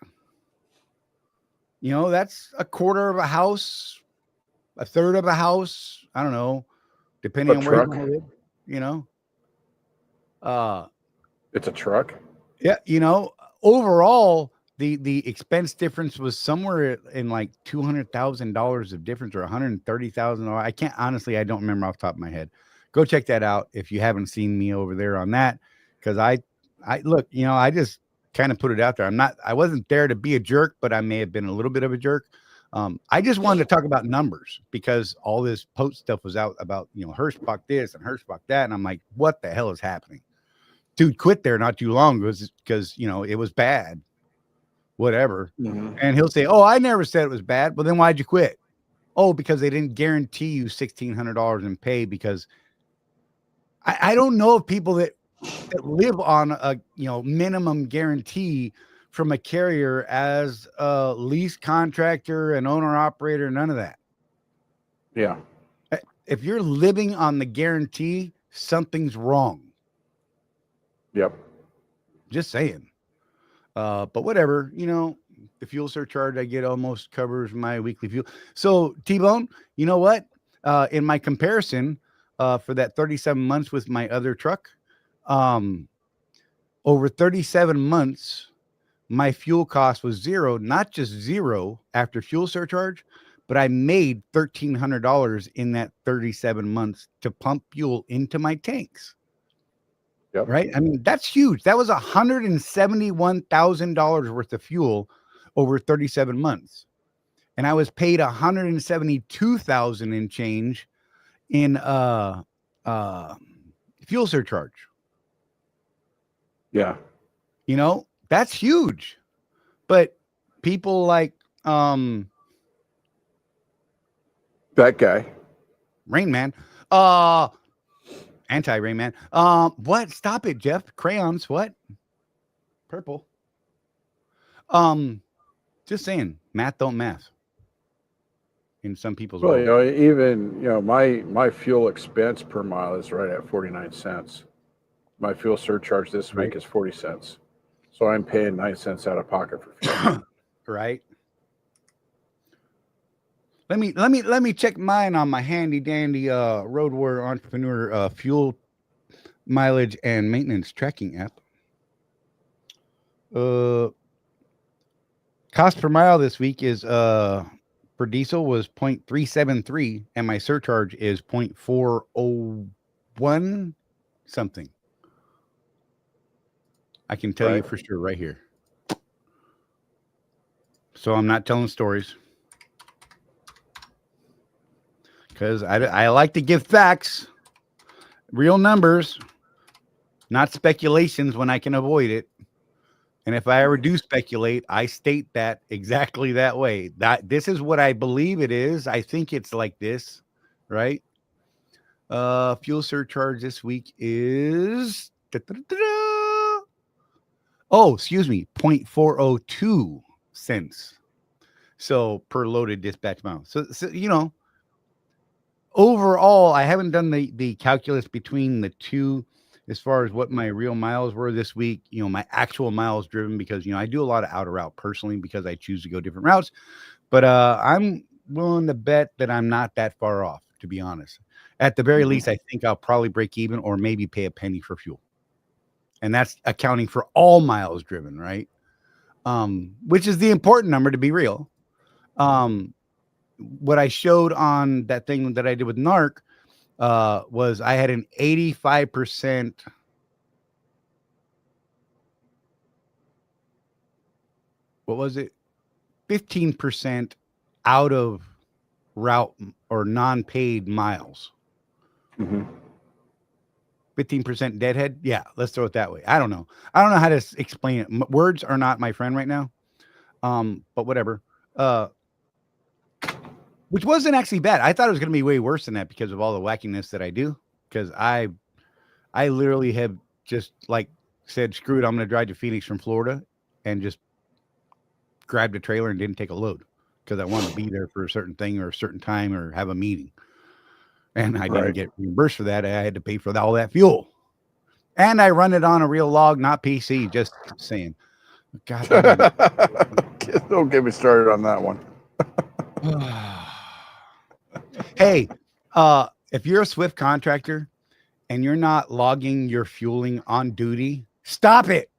That's a quarter of a house, a third of a house. I don't know, depending on where you live. It's a truck. Yeah, overall the expense difference was somewhere in like $200,000 of difference, or $130,000. I can't, honestly, I don't remember off the top of my head. Go check that out if you haven't seen me over there on that, because I look, I just kind of put it out there. I wasn't there to be a jerk, but I may have been a little bit of a jerk. I just wanted to talk about numbers because all this post stuff was out about, Hirschbach this and Hirschbach that. And I'm like, what the hell is happening? Dude quit there not too long ago because, it was bad, whatever. Mm-hmm. And he'll say, oh, I never said it was bad. Well, then why'd you quit? Oh, because they didn't guarantee you $1,600 in pay, because I don't know of people that live on a, minimum guarantee from a carrier as a lease contractor and owner operator, none of that. Yeah. If you're living on the guarantee, something's wrong. Yep. Just saying. But whatever, the fuel surcharge I get almost covers my weekly fuel. So T-Bone, you know what? In my comparison, for that 37 months with my other truck, over 37 months, my fuel cost was zero, not just zero after fuel surcharge, but I made $1,300 in that 37 months to pump fuel into my tanks. Yep. Right? That's huge. That was $171,000 worth of fuel over 37 months. And I was paid $172,000 in change in fuel surcharge. Yeah. That's huge. But people like that guy, Rain Man, anti-Rain Man. What? Stop it, Jeff. Crayons. What? Purple. Just saying, math don't math. In some people's Well, world. even my fuel expense per mile is right at 49 cents. My fuel surcharge this week is 40 cents. So I'm paying 9 cents out of pocket for fuel. Right. Let me check mine on my handy dandy Road Warrior Entrepreneur fuel mileage and maintenance tracking app. Cost per mile this week is for diesel was 0.373 and my surcharge is 0.401 something. I can tell you for sure right here. So I'm not telling stories. Because I like to give facts, real numbers, not speculations when I can avoid it. And if I ever do speculate, I state that exactly that way. That this is what I believe it is. I think it's like this, right? Fuel surcharge this week is 0.402 cents. So per loaded dispatch mile. So overall, I haven't done the calculus between the two as far as what my real miles were this week, my actual miles driven, because, I do a lot of out of route personally because I choose to go different routes. But I'm willing to bet that I'm not that far off, to be honest. At the very least, I think I'll probably break even or maybe pay a penny for fuel. And that's accounting for all miles driven, right? Which is the important number, to be real. What I showed on that thing that I did with NARC was I had an 85%. What was it? 15% out of route or non-paid miles. 15% deadhead. Yeah, let's throw it that way. I don't know how to explain it. Words are not my friend right now. But whatever. Which wasn't actually bad. I thought it was going to be way worse than that because of all the wackiness that I do. Because I literally have just said, screw it, I'm going to drive to Phoenix from Florida and just grabbed a trailer and didn't take a load because I wanted to be there for a certain thing or a certain time or have a meeting. And I didn't get reimbursed for that. I had to pay for all that fuel. And I run it on a real log, not PC, just saying. God, don't get me started on that one. Hey, if you're a Swift contractor and you're not logging your fueling on duty, stop it.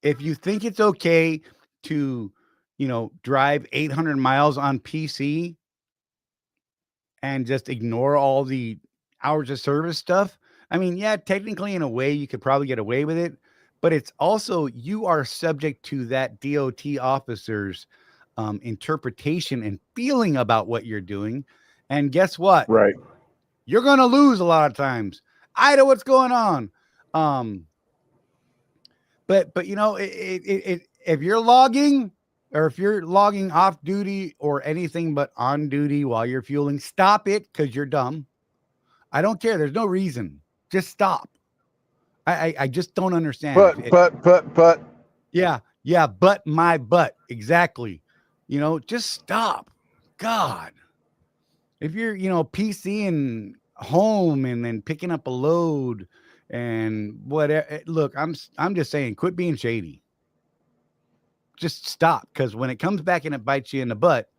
If you think it's okay to, drive 800 miles on PC and just ignore all the hours of service stuff, I mean, yeah, technically in a way you could probably get away with it, but it's also you are subject to that DOT officer's interpretation and feeling about what you're doing. And guess what? Right. You're going to lose a lot of times. I know what's going on. But if you're logging or if you're logging off duty or anything but on duty while you're fueling, stop it because you're dumb. I don't care. There's no reason. Just stop. I just don't understand. But. Yeah. But my butt. Exactly. Just stop. God. If you're, PC and home and then picking up a load and whatever, look, I'm just saying, quit being shady. Just stop. Because when it comes back and it bites you in the butt,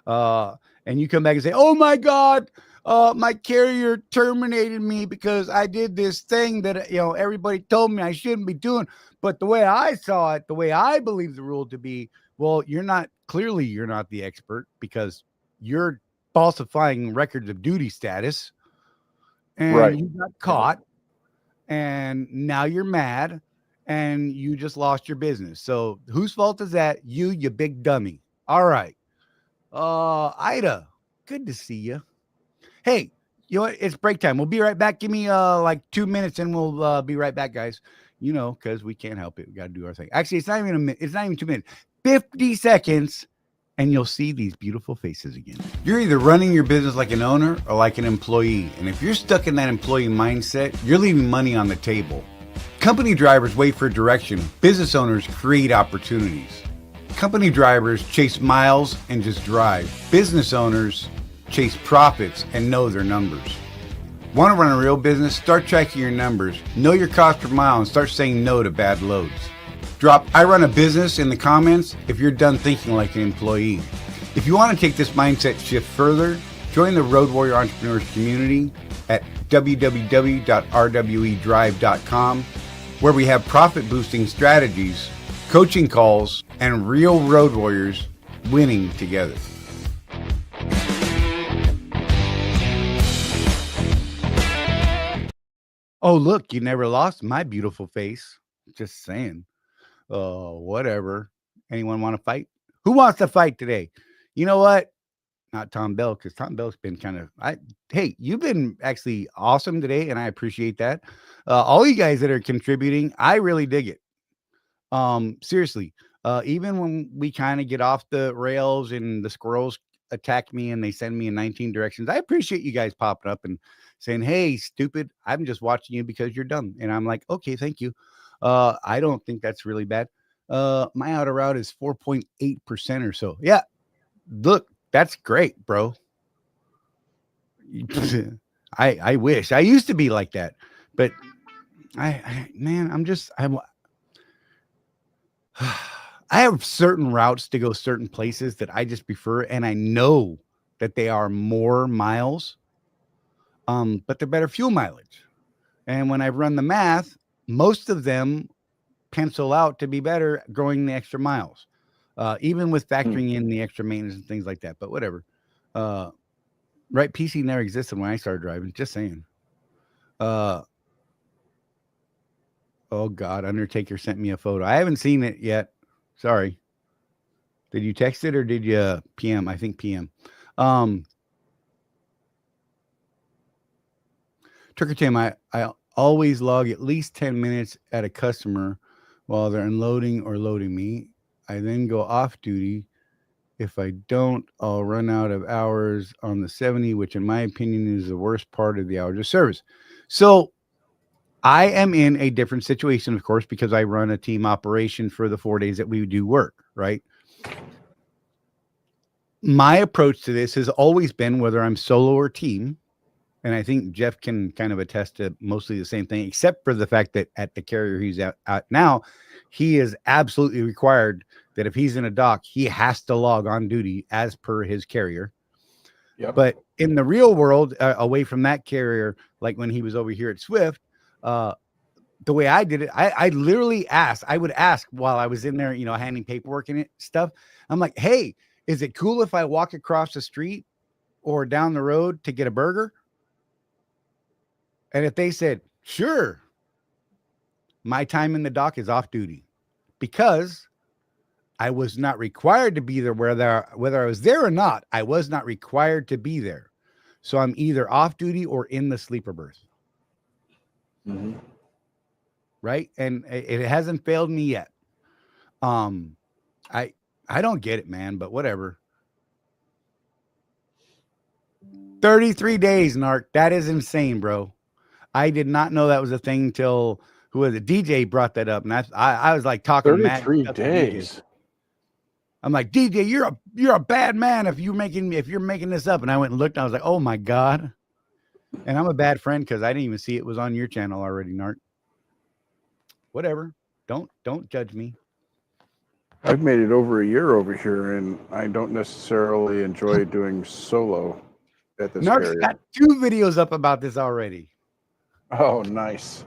and you come back and say, oh my God, my carrier terminated me because I did this thing that, everybody told me I shouldn't be doing. But the way I saw it, the way I believe the rule to be, well, you're not the expert because you're falsifying records of duty status and you got caught and now you're mad and you just lost your business. So whose fault is that? You big dummy. All right. Ida, good to see you. Hey, you know what? It's break time. We'll be right back. Give me 2 minutes and we'll be right back, guys. Because we can't help it. We got to do our thing. Actually, it's not even a minute. It's not even 2 minutes. 50 seconds and you'll see these beautiful faces again. You're either running your business like an owner or like an employee. And if you're stuck in that employee mindset, you're leaving money on the table. Company drivers wait for direction. Business owners create opportunities. Company drivers chase miles and just drive. Business owners chase profits and know their numbers. Want to run a real business? Start tracking your numbers. Know your cost per mile and start saying no to bad loads. Drop "I run a business" in the comments if you're done thinking like an employee. If you want to take this mindset shift further, join the Road Warrior Entrepreneurs community at www.rwedrive.com, where we have profit boosting strategies, coaching calls, and real road warriors winning together. Oh, look, you never lost my beautiful face. Just saying. Oh, whatever. Anyone want to fight? Who wants to fight today? You know what? Not Tom Bell, because Tom Bell's been kind of, hey, you've been actually awesome today, and I appreciate that. All you guys that are contributing, I really dig it. Seriously, even when we kind of get off the rails and the squirrels attack me and they send me in 19 directions, I appreciate you guys popping up and saying, "Hey, stupid, I'm just watching you because you're dumb." And I'm like, okay, thank you. I don't think that's really bad. My outer route is 4.8% or so. Yeah, look, that's great, bro. I wish I used to be like that, but man, I have certain routes to go certain places that I just prefer, and I know that they are more miles, but they're better fuel mileage. And when I run the math, most of them pencil out to be better going the extra miles, even with factoring in the extra maintenance and things like that. But whatever. Right? PC never existed when I started driving. Just saying. Oh God, Undertaker sent me a photo. I haven't seen it yet. Sorry. Did you text it or did you PM? I think PM. Turkey Tim, I always log at least 10 minutes at a customer while they're unloading or loading me. I then go off duty. If I don't, I'll run out of hours on the 70, which in my opinion is the worst part of the hours of service. So I am in a different situation, of course, because I run a team operation for the 4 days that we do work, right? My approach to this has always been, whether I'm solo or team, and I think Jeff can kind of attest to mostly the same thing, except for the fact that at the carrier he's at now, he is absolutely required that if he's in a dock, he has to log on duty as per his carrier. Yep. But in the real world, away from that carrier, like when he was over here at Swift, the way I did it, I literally asked, I would ask while I was in there, handing paperwork and stuff. I'm like, "Hey, is it cool if I walk across the street or down the road to get a burger?" And if they said, "Sure," my time in the dock is off duty, because I was not required to be there, whether I was there or not. I was not required to be there. So I'm either off duty or in the sleeper berth. Mm-hmm. Right. And it hasn't failed me yet. I don't get it, man, but whatever. 33 days, Narc. That is insane, bro. I did not know that was a thing till who was it? DJ brought that up. And I was like talking 33 days. I'm like, DJ, you're a bad man if you're making this up. And I went and looked and I was like, oh my God. And I'm a bad friend because I didn't even see it was on your channel already, Narc. Whatever. Don't judge me. I've made it over a year over here, and I don't necessarily enjoy doing solo at this Narc's area. got 2 videos up about this already. Oh, nice.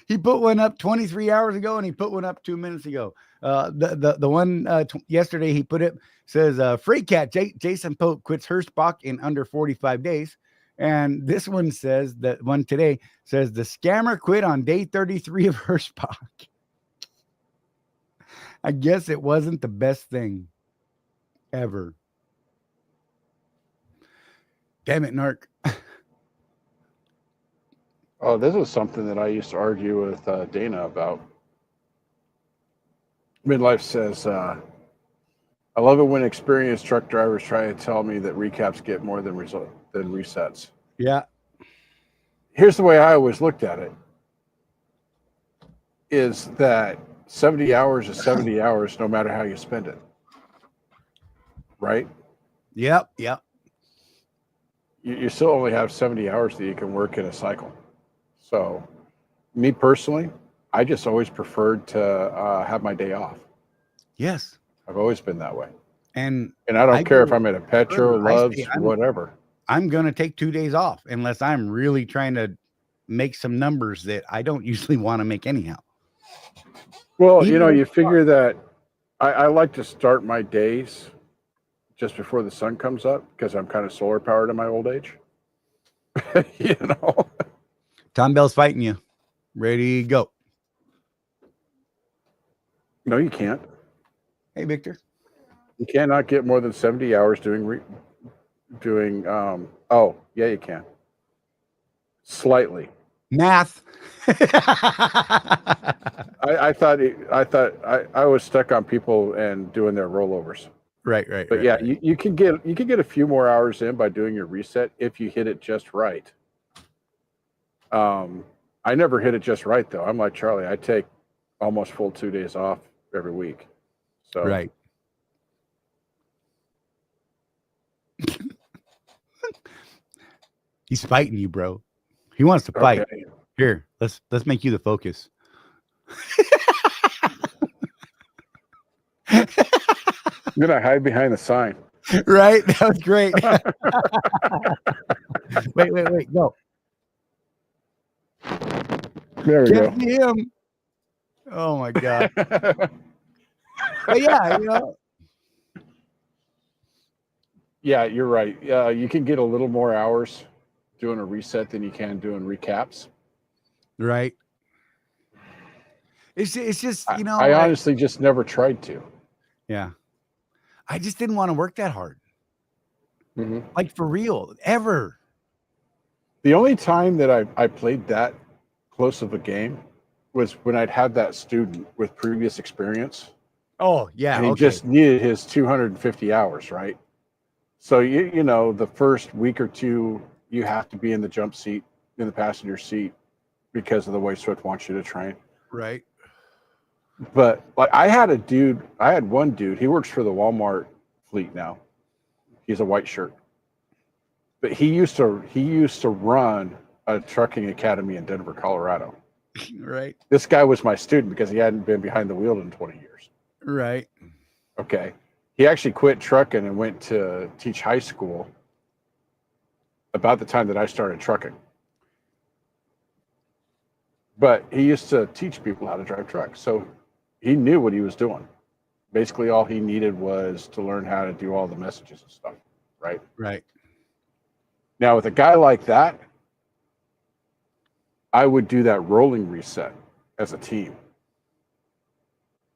He put one up 23 hours ago, and he put one up 2 minutes ago. The one yesterday he put it says, "Freight Cat Jason Pope quits Hirschbach in under 45 days." And this one says, that one today says, "The scammer quit on day 33 of Hirschbach." I guess it wasn't the best thing ever. Damn it, Narc. Oh, this is something that I used to argue with Dana about. Midlife says, I love it when experienced truck drivers try to tell me that recaps get more than resets. Yeah. Here's the way I always looked at it. is that 70 hours is 70 hours no matter how you spend it. Right? Yep. You still only have 70 hours that you can work in a cycle. So, me personally, I just always preferred to have my day off. Yes. I've always been that way. And I don't care if I'm at a Petro, Love's, I'm whatever. I'm going to take 2 days off unless I'm really trying to make some numbers that I don't usually want to make anyhow. Well, Even you figure that I like to start my days just before the sun comes up because I'm kind of solar powered in my old age. Tom Bell's fighting you. Ready, go. No, you can't. Hey, Victor. You cannot get more than 70 hours doing oh, yeah, you can. Slightly. Math. I thought I was stuck on people and doing their rollovers. Right. But yeah, you can get a few more hours in by doing your reset if you hit it just right. I never hit it just right though. I'm like Charlie. I take almost full 2 days off every week. So Right. He's fighting you, bro. He wants to fight. Okay. Here, let's make you the focus. I'm gonna hide behind the sign. Right? That was great. Wait. Go. There we go. Can't see him. Oh my God. But yeah, Yeah, you're right. You can get a little more hours doing a reset than you can doing recaps. Right. It's just, I honestly just never tried to. Yeah. I just didn't want to work that hard. Mm-hmm. Like for real, ever. The only time that I played that close of a game was when I'd had that student with previous experience. Oh, yeah. And he just needed his 250 hours, right? So, the first week or two, you have to be in the jump seat, in the passenger seat, because of the way Swift wants you to train. Right. But like I had one dude, he works for the Walmart fleet now. He's a white shirt. But he used to run a trucking academy in Denver, Colorado. Right. This guy was my student because he hadn't been behind the wheel in 20 years. Right. Okay. He actually quit trucking and went to teach high school about the time that I started trucking. But he used to teach people how to drive trucks. So he knew what he was doing. Basically, all he needed was to learn how to do all the messages and stuff, right? Right. Now, with a guy like that, I would do that rolling reset as a team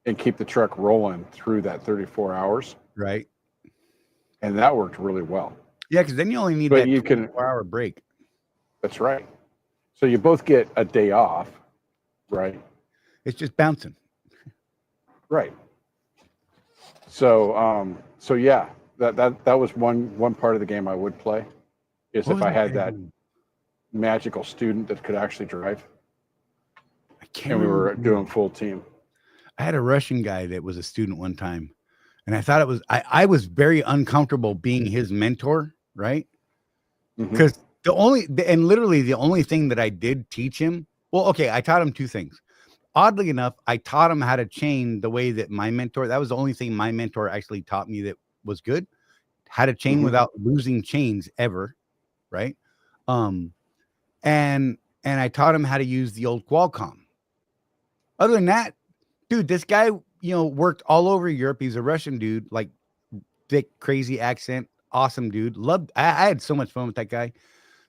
and keep the truck rolling through that 34 hours. Right. And that worked really well. Yeah, because then you only need But that you can 4-hour break. That's right. So you both get a day off, right? It's just bouncing. Right. So yeah, that was one part of the game I would play, is What if was I had the that game? magical student that could actually drive, I can't and we were remember. doing full team. I had a Russian guy that was a student one time, and I thought I was very uncomfortable being his mentor, right? Mhm. Because literally the only thing that I did teach him, well, okay, I taught him two things. Oddly enough, I taught him how to chain the way that my mentor, that was the only thing my mentor actually taught me that was good, how to chain Mhm. without losing chains ever, right? And I taught him how to use the old Qualcomm. Other than that, dude, this guy, worked all over Europe. He's a Russian dude, like thick, crazy accent, awesome dude. I had so much fun with that guy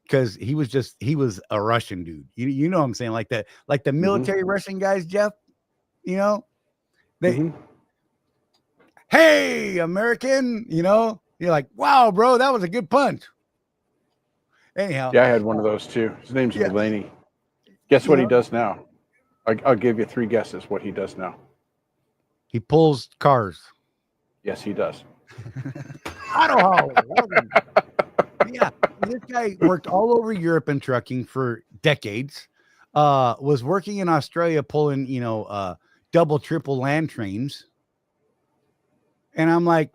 because he was a Russian dude. You know what I'm saying? Like the military Russian guys, Jeff, they, Mhm. hey, American, you're like, wow, bro, that was a good punch. Anyhow. Yeah, I had one of those too. His name's Yeah. Mulaney. Guess what he Yeah. does now? I'll give you 3 guesses what he does now. He pulls cars. Yes, he does. Auto haul. Yeah, this guy worked all over Europe in trucking for decades. was working in Australia pulling, double, triple land trains. And I'm like,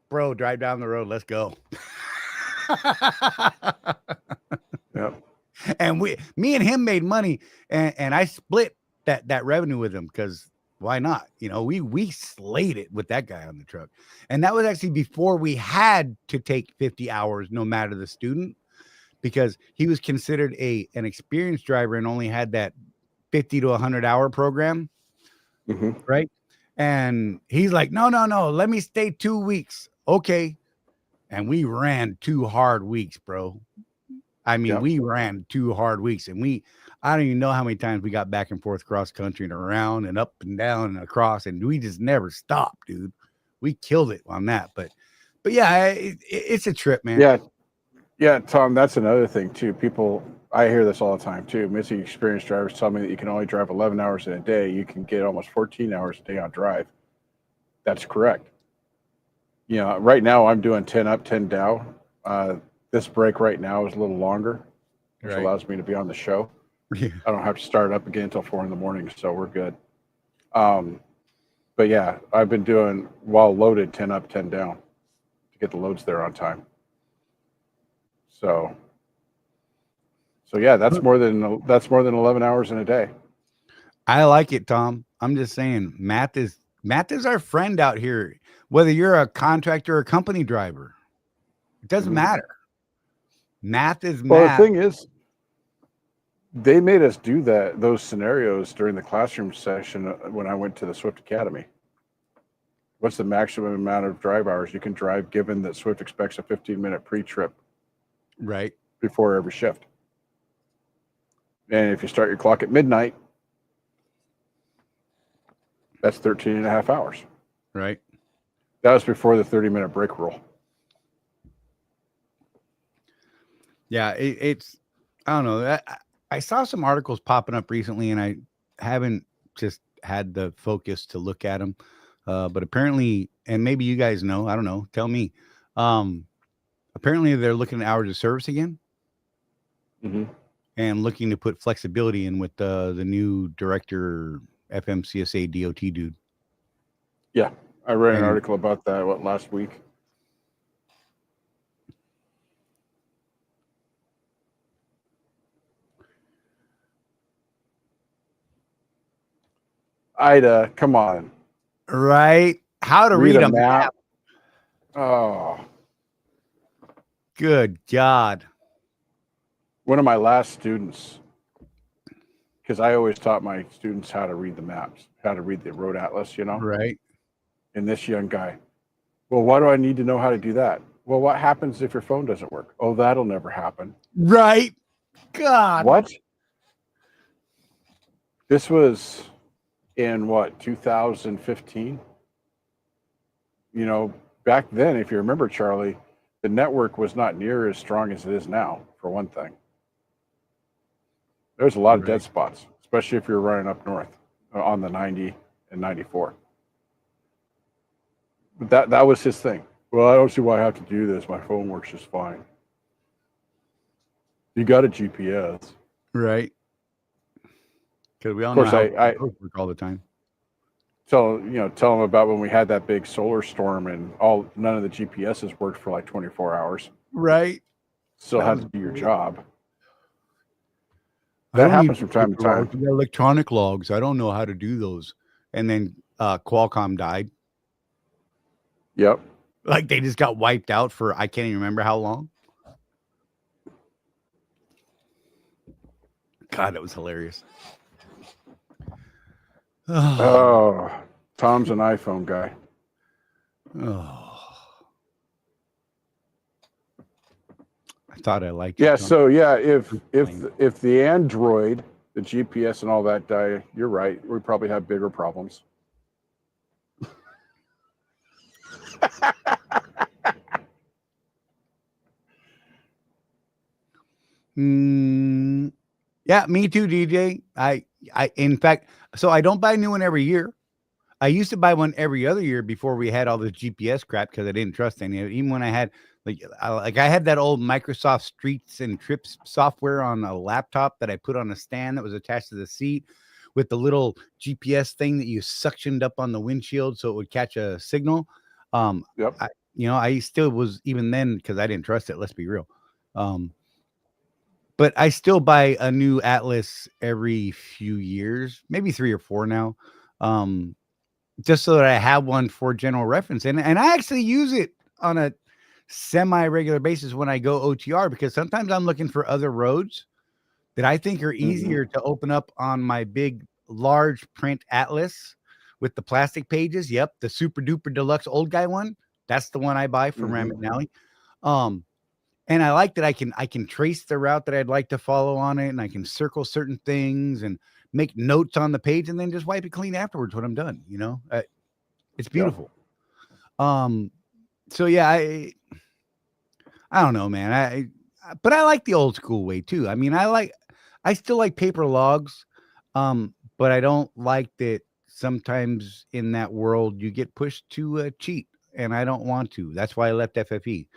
bro, drive down the road. Let's go. Yep. And me and him made money, and I split that revenue with him because why not? We slayed it with that guy on the truck. And that was actually before we had to take 50 hours, no matter the student, because he was considered an experienced driver and only had that 50 to 100 hour program. Mm-hmm. Right. And he's like, no, let me stay 2 weeks. Okay. And we ran 2 hard weeks, bro. I mean, we ran 2 hard weeks, and I don't even know how many times we got back and forth cross country and around and up and down and across, and we just never stopped, dude. We killed it on that. But yeah, it's a trip, man. Yeah, Tom, that's another thing too. I hear this all the time too. Missing experienced drivers tell me that you can only drive 11 hours in a day. You can get almost 14 hours a day on drive. That's correct. Right now I'm doing 10 up, 10 down. This break right now is a little longer, which allows me to be on the show. Yeah. I don't have to start up again until 4 a.m, so we're good. But yeah, I've been doing while loaded 10 up, 10 down to get the loads there on time. So yeah, that's more than 11 hours in a day. I like it, Tom. I'm just saying, math is our friend out here. Whether you're a contractor or company driver, it doesn't matter. Math is math. Well, the thing is, they made us do those scenarios during the classroom session when I went to the Swift Academy. What's the maximum amount of drive hours you can drive, given that Swift expects a 15-minute pre-trip right before every shift? And if you start your clock at midnight, that's 13 and a half hours. Right. That was before the 30-minute break rule. Yeah, it's I don't know. I saw some articles popping up recently, and I haven't just had the focus to look at them. But apparently, and maybe you guys know, I don't know, tell me. Apparently, they're looking at hours of service again, and looking to put flexibility in with the new director, FMCSA DOT dude. Yeah, I read an article about that last week. Ida, come on. Right? How to read a map. Oh. Good God. One of my last students, because I always taught my students how to read the maps, how to read the road atlas, Right. And this young guy, well, why do I need to know how to do that? Well, what happens if your phone doesn't work? Oh, that'll never happen. Right. God. What? This was in 2015? Back then, if you remember, Charlie, the network was not near as strong as it is now, for one thing. There's a lot of dead spots, especially if you're running up north on the 90 and 94. But that was his thing. Well, I don't see why I have to do this. My phone works just fine. You got a GPS. Right. Because we all know how I work all the time. Tell them about when we had that big solar storm and none of the GPSs worked for like 24 hours. Right. Still had to do your job. That happens from time to time. Electronic logs. I don't know how to do those. And then Qualcomm died. Yep. Like they just got wiped out for I can't even remember how long. God, that was hilarious. Oh, Tom's an iPhone guy. Oh, I thought I liked it. Yeah, Tom. so yeah, if the Android, the GPS and all that die, you're right. We probably have bigger problems. Yeah, me too, DJ. I in fact, so I don't buy a new one every year. I used to buy one every other year before we had all this GPS crap because I didn't trust any of it. Even when I had I had that old Microsoft Streets and Trips software on a laptop that I put on a stand that was attached to the seat with the little GPS thing that you suctioned up on the windshield so it would catch a signal. Yep. I still was, even then, because I didn't trust it. Let's be real. But I still buy a new Atlas every few years, maybe 3 or 4 now, just so that I have one for general reference. And I actually use it on a semi-regular basis when I go OTR, because sometimes I'm looking for other roads that I think are easier to open up on my big, large print Atlas with the plastic pages. Yep, the super duper deluxe old guy one. That's the one I buy from Ram McNally. And I like that I can trace the route that I'd like to follow on it, and I can circle certain things and make notes on the page, and then just wipe it clean afterwards when I'm done. It's beautiful. So yeah, I don't know, man. But I like the old school way too. I mean, I still like paper logs, but I don't like that sometimes in that world you get pushed to cheat, and I don't want to. That's why I left FFE.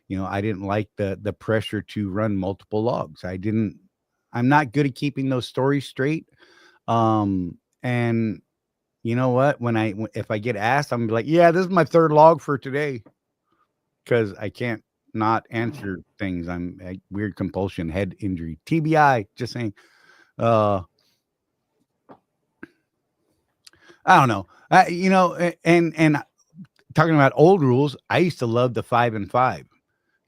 I didn't like the pressure to run multiple logs. I'm not good at keeping those stories straight. And you know what? If I get asked, I'm like, yeah, this is my 3rd log for today, because I can't not answer things. I'm a weird compulsion, head injury, TBI, just saying. I don't know. And talking about old rules, I used to love the 5 and 5.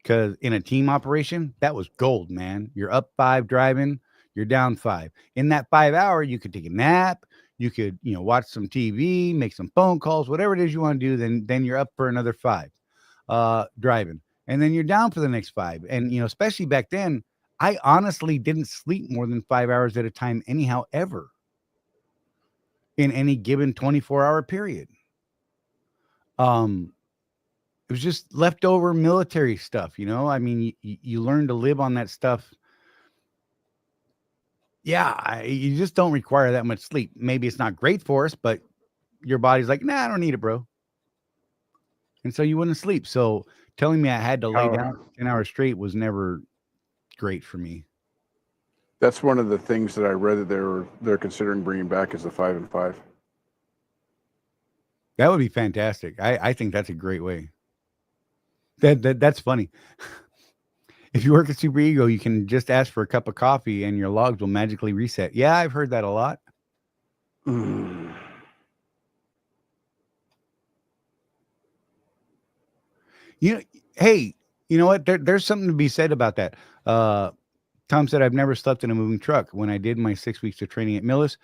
Because in a team operation, that was gold, man. You're up 5 driving, you're down 5. In that 5 hour, you could take a nap, you could, watch some TV, make some phone calls, whatever it is you want to do. Then you're up for another 5 driving, and then you're down for the next 5. And especially back then, I honestly didn't sleep more than 5 hours at a time, anyhow, ever, in any given 24-hour period. It was just leftover military stuff, I mean, you learn to live on that stuff. Yeah, you just don't require that much sleep. Maybe it's not great for us, but your body's like, nah, I don't need it, bro. And so you wouldn't sleep. So telling me I had to lay down 10 hours straight was never great for me. That's one of the things that I read that they're considering bringing back is the 5 and 5. That would be fantastic. I think that's a great way. That's funny. If you work at Super Ego, you can just ask for a cup of coffee and your logs will magically reset. Yeah, I've heard that a lot. Hey, you know what? There's something to be said about that. Tom said, I've never slept in a moving truck. When I did my 6 weeks of training at Millis,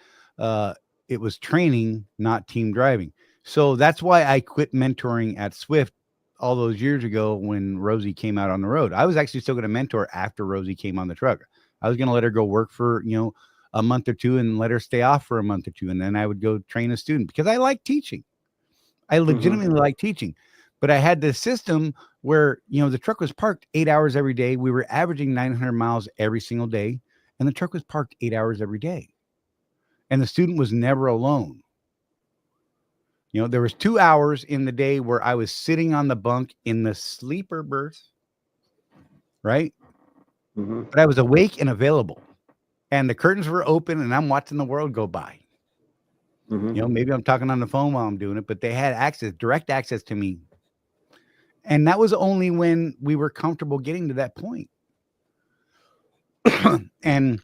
it was training, not team driving. So that's why I quit mentoring at Swift all those years ago when Rosie came out on the road. I was actually still going to mentor after Rosie came on the truck. I was going to let her go work for, a month or 2 and let her stay off for a month or 2. And then I would go train a student because I like teaching. I legitimately like teaching. But I had this system where, the truck was parked 8 hours every day. We were averaging 900 miles every single day. And the truck was parked 8 hours every day. And the student was never alone. There was 2 hours in the day where I was sitting on the bunk in the sleeper berth, right? But I was awake and available. And the curtains were open and I'm watching the world go by. Maybe I'm talking on the phone while I'm doing it, but they had direct access to me. And that was only when we were comfortable getting to that point. And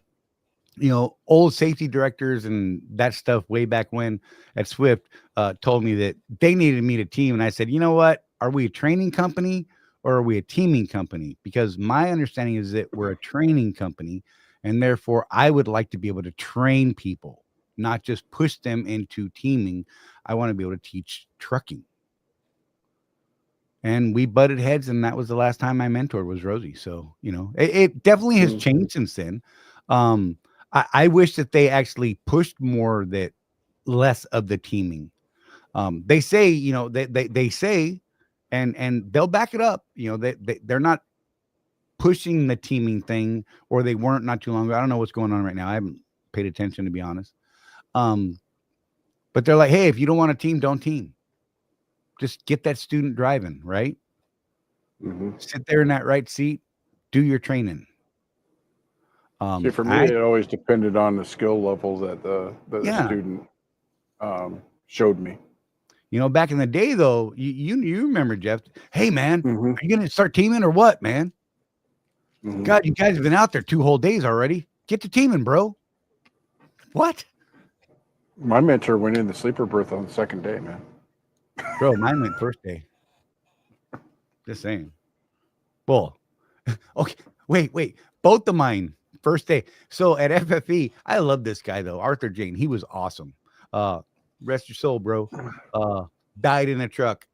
old safety directors and that stuff way back when at Swift told me that they needed me to team. And I said, you know what? Are we a training company or are we a teaming company? Because my understanding is that we're a training company, and therefore I would like to be able to train people, not just push them into teaming. I want to be able to teach trucking. And we butted heads, and that was the last time I mentored was Rosie. So, it definitely has changed since then. I wish that they actually pushed more less of the teaming. They say, they say, and they'll back it up. They're not pushing the teaming thing, or they weren't not too long ago. I don't know what's going on right now. I haven't paid attention, to be honest. But they're like, hey, if you don't want a team, don't team. Just get that student driving, right? Sit there in that right seat, do your training. See, for me, it always depended on the skill level that the student showed me. Back in the day, though, you remember, Jeff. Hey, man, are you going to start teaming or what, man? God, you guys have been out there 2 whole days already. Get to teaming, bro. What? My mentor went in the sleeper berth on the second day, man. Bro, mine went first day. Just saying. Well, okay. Wait. Both of mine, first day. So at FFE, I love this guy, though. Arthur Jane. He was awesome. Rest your soul, bro. Died in a truck.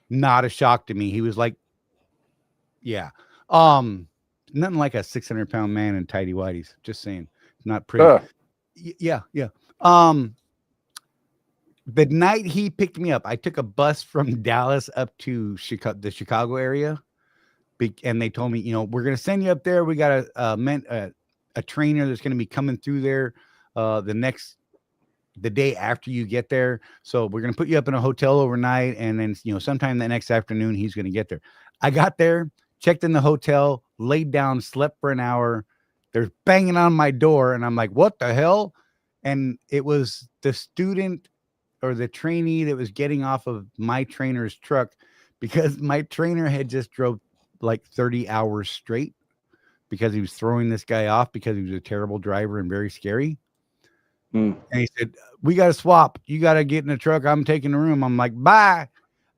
Not a shock to me. He was like, yeah. Nothing like a 600-pound man in tidy whities. Just saying. Not pretty. Yeah. The night he picked me up, I took a bus from Dallas up to the Chicago area. And they told me, we're going to send you up there. We got a trainer that's going to be coming through there the day after you get there. So we're going to put you up in a hotel overnight. And then, sometime the next afternoon, he's going to get there. I got there, checked in the hotel, laid down, slept for an hour. They're banging on my door. And I'm like, what the hell? And it was the student or the trainee that was getting off of my trainer's truck because my trainer had just drove like 30 hours straight because he was throwing this guy off because he was a terrible driver and very scary. And he said, we got to swap. You got to get in the truck. I'm taking the room. I'm like, bye.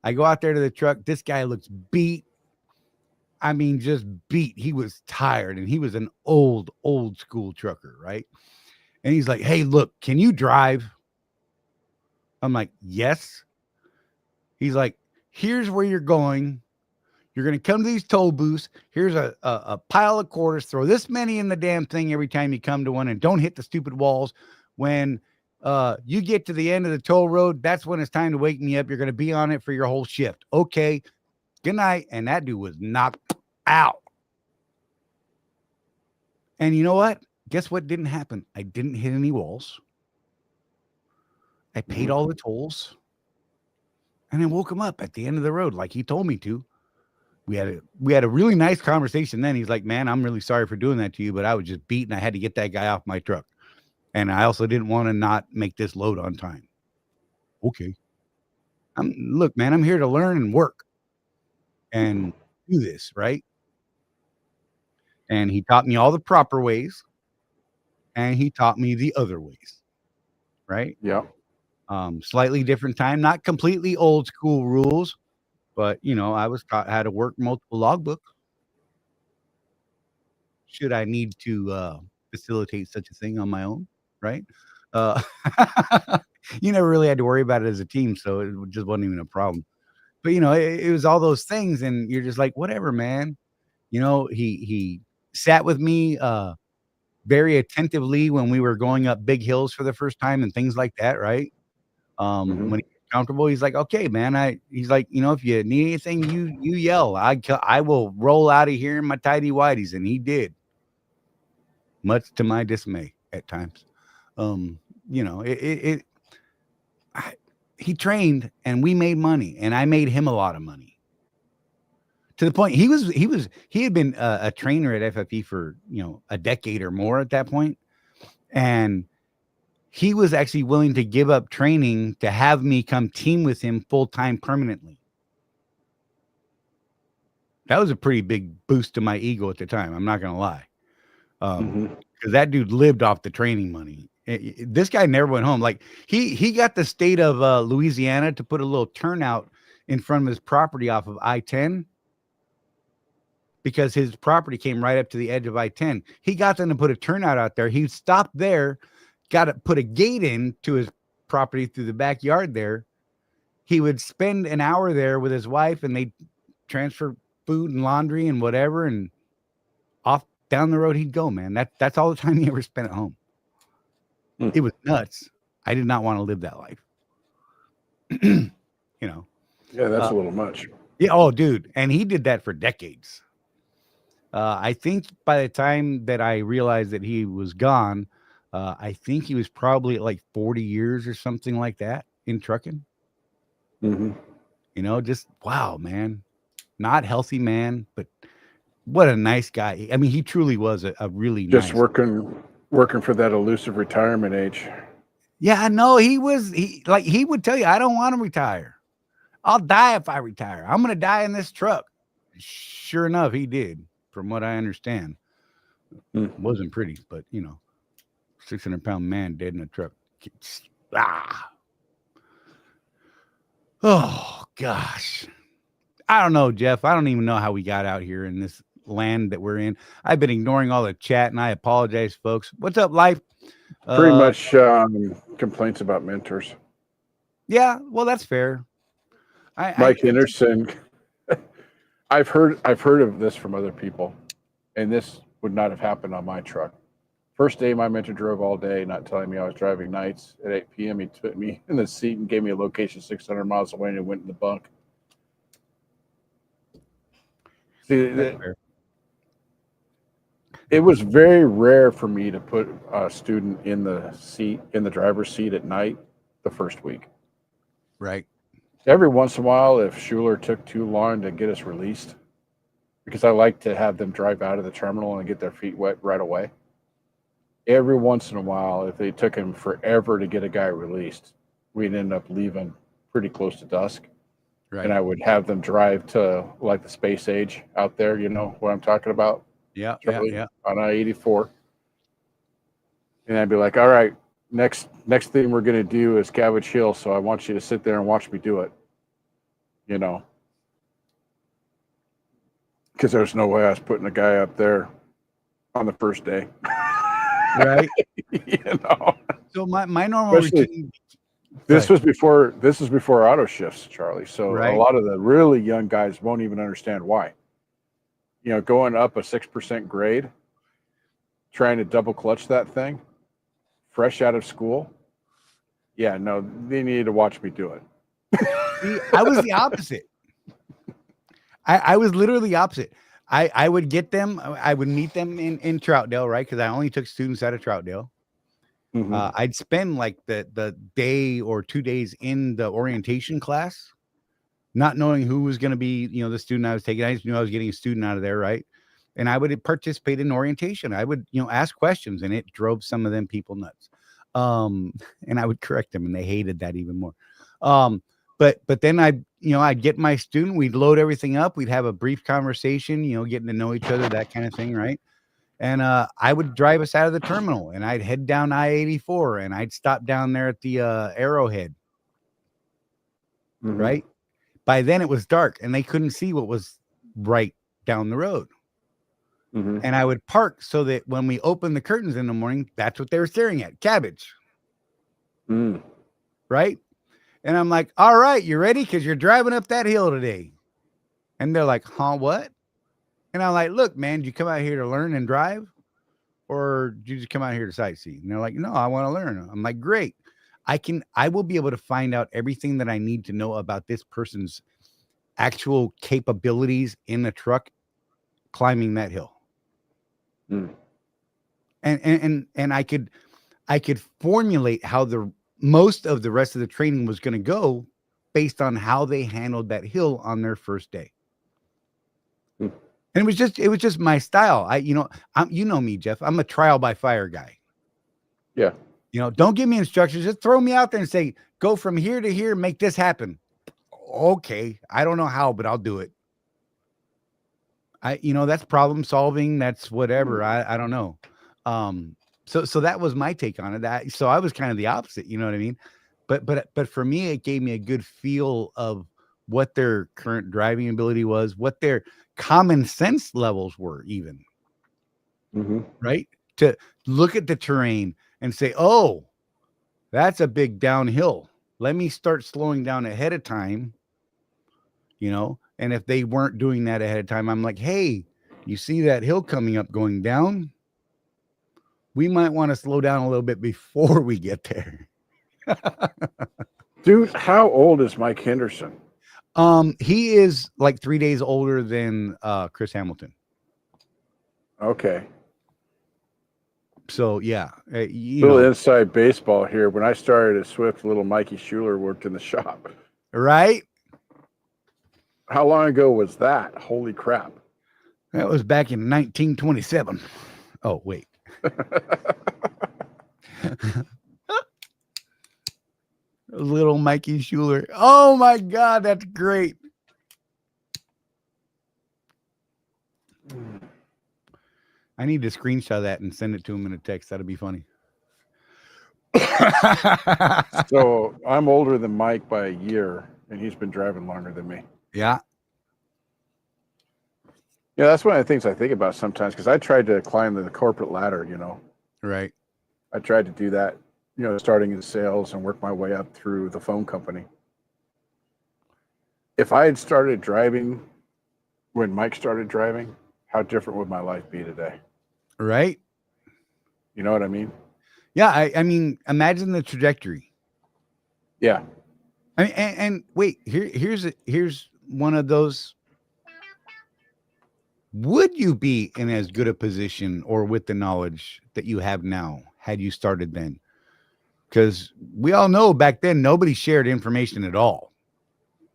I go out there to the truck. This guy looks beat. I mean, just beat. He was tired and he was an old school trucker. Right. And he's like, hey, look, can you drive? I'm like, yes. He's like, here's where you're going. You're going to come to these toll booths. Here's a pile of quarters. Throw this many in the damn thing every time you come to one and don't hit the stupid walls. When you get to the end of the toll road, that's when it's time to wake me up. You're going to be on it for your whole shift. Okay. Good night. And that dude was knocked out. And you know what? Guess what didn't happen? I didn't hit any walls. I paid all the tolls. And I woke him up at the end of the road like he told me to. We had a really nice conversation then. He's like, man, I'm really sorry for doing that to you, but I was just beat and I had to get that guy off my truck. And I also didn't want to not make this load on time. Okay. Look, man, I'm here to learn and work and do this, right? And he taught me all the proper ways and he taught me the other ways, right? Yeah. Slightly different time, not completely old school rules, but I was taught how to work multiple logbooks. Should I need to facilitate such a thing on my own, right? You never really had to worry about it as a team, so it just wasn't even a problem. But it was all those things, and you're just like, whatever, man. He sat with me very attentively when we were going up big hills for the first time and things like that, right? When he gets comfortable, he's like, okay, man. He's like, if you need anything, you yell. I will roll out of here in my tidy whities, and he did, much to my dismay at times. He trained, and we made money, and I made him a lot of money. To the point he had been a trainer at FFE for a decade or more at that point, and he was actually willing to give up training to have me come team with him full-time permanently. That was a pretty big boost to my ego at the time. I'm not going to lie. Because that dude lived off the training money. This guy never went home. Like he got the state of Louisiana to put a little turnout in front of his property off of I-10 because his property came right up to the edge of I-10. He got them to put a turnout out there. He stopped there, got to put a gate in to his property through the backyard there. He would spend an hour there with his wife, and they'd transfer food and laundry and whatever, and off down the road he'd go, man. That's all the time he ever spent at home. It was nuts. I did not want to live that life. Yeah, that's a little much. Yeah. Oh, dude. And he did that for decades. I think by the time that I realized that he was gone, I think he was probably at like 40 years or something like that in trucking. Just wow, man. not healthy man, but what a nice guy. I mean, he truly was a really Just nice. working for that elusive retirement age. Yeah, I know he would tell you, I don't want to retire. I'll die if I retire. I'm gonna die in this truck. Sure enough, he did, from what I understand. Wasn't pretty, but 600-pound man dead in a truck. Oh gosh. I don't know, Jeff. I don't even know how we got out here in this land that we're in. I've been ignoring all the chat, and I apologize, folks. What's up, life? Pretty much complaints about mentors. Yeah, well, that's fair. Mike Henderson. I've heard of this from other people, and this would not have happened on my truck. First day, my mentor drove all day, not telling me I was driving nights. At 8 p.m., he put me in the seat and gave me a location 600 miles away, and went in the bunk. See, it was very rare for me to put a student in the driver's seat at night the first week. Right. Every once in a while, if Schuler took too long to get us released, because I like to have them drive out of the terminal and get their feet wet right away. Every once in a while, if they took him forever to get a guy released, we'd end up leaving pretty close to dusk. Right. And I would have them drive to like the space age out there, you know what I'm talking about? Yeah, Charley, yeah. On I-84. And I'd be like, all right, next thing we're going to do is Cabbage Hill, so I want you to sit there and watch me do it. You know? Because there's no way I was putting a guy up there on the first day. Right. You know? So my normal routine. This was before auto shifts, Charlie. So right. A lot of the really young guys won't even understand why. You know, going up a 6% grade, trying to double clutch that thing, fresh out of school. Yeah, no, they needed to watch me do it. See, I was the opposite. I was literally the opposite. I would get them. I would meet them in Troutdale, right? Because I only took students out of Troutdale. Mm-hmm. I'd spend like the day or 2 days in the orientation class, not knowing who was going to be, the student I was taking. I just knew I was getting a student out of there, right? And I would participate in orientation. I would, ask questions, and it drove some of them people nuts. And I would correct them, and they hated that even more. But then I'd get my student, we'd load everything up, we'd have a brief conversation, getting to know each other, that kind of thing, right? And I would drive us out of the terminal, and I'd head down I-84, and I'd stop down there at the Arrowhead, mm-hmm. right? By then it was dark, and they couldn't see what was right down the road. Mm-hmm. And I would park so that when we opened the curtains in the morning, that's what they were staring at, cabbage. Right? And I'm like, all right, you ready? Because you're driving up that hill today. And they're like, huh, what? And I'm like, look, man, did you come out here to learn and drive? Or did you just come out here to sightsee? And they're like, no, I want to learn. I'm like, great. I will be able to find out everything that I need to know about this person's actual capabilities in the truck climbing that hill. And I could formulate how the most of the rest of the training was going to go based on how they handled that hill on their first day. And it was just my style. You know me, Jeff, I'm a trial by fire guy. Yeah. Don't give me instructions. Just throw me out there and say, go from here to here, make this happen. Okay. I don't know how, but I'll do it. That's problem solving. That's whatever. I don't know. So that was my take on it. So I was kind of the opposite, you know what I mean? But for me, it gave me a good feel of what their current driving ability was, what their common sense levels were even, mm-hmm. right? To look at the terrain and say, oh, that's a big downhill. Let me start slowing down ahead of time, and if they weren't doing that ahead of time, I'm like, hey, you see that hill coming up going down? We might want to slow down a little bit before we get there. Dude, how old is Mike Henderson? He is like 3 days older than Chris Hamilton. Okay. So yeah, little inside baseball here. When I started at Swift, little Mikey Schuler worked in the shop. Right. How long ago was that? Holy crap. That was back in 1927. Oh, wait. Little Mikey Schuler. Oh my God, that's great. I need to screenshot that and send it to him in a text. That'd be funny. So I'm older than Mike by a year, and he's been driving longer than me. Yeah. Yeah, that's one of the things I think about sometimes, because I tried to climb the corporate ladder, Right. I tried to do that, starting in sales and work my way up through the phone company. If I had started driving when Mike started driving, how different would my life be today? Right. You know what I mean? Yeah. I mean, imagine the trajectory. Yeah. I mean, and wait, here's one of those. Would you be in as good a position or with the knowledge that you have now had you started then? Because we all know back then nobody shared information at all.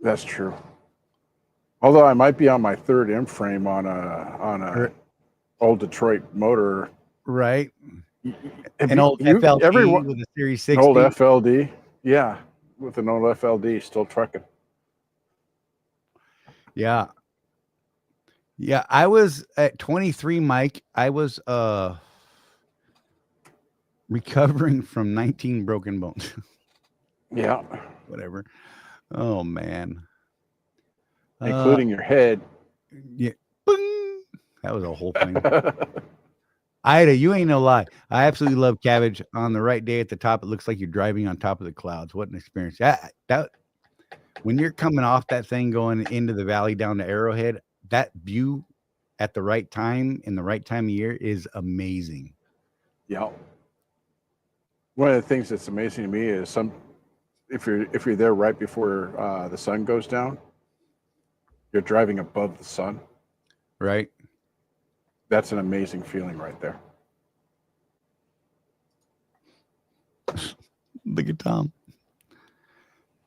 That's true. Although I might be on my third M frame on a old Detroit motor. Right. An old FLD FLD with a Series 60. An old FLD. Yeah. With an old FLD, still trucking. Yeah. Yeah. I was at 23, Mike. I was recovering from 19 broken bones. Yeah. Whatever. Oh, man. Including your head. Yeah. Boing. That was a whole thing. Ida, you ain't no lie. I absolutely love cabbage. On the right day at the top, it looks like you're driving on top of the clouds. What an experience. That when you're coming off that thing going into the valley down to Arrowhead, that view at the right time in the right time of year is amazing. Yeah. One of the things that's amazing to me is if you're there right before the sun goes down, you're driving above the sun. Right. That's an amazing feeling right there. Look at Tom.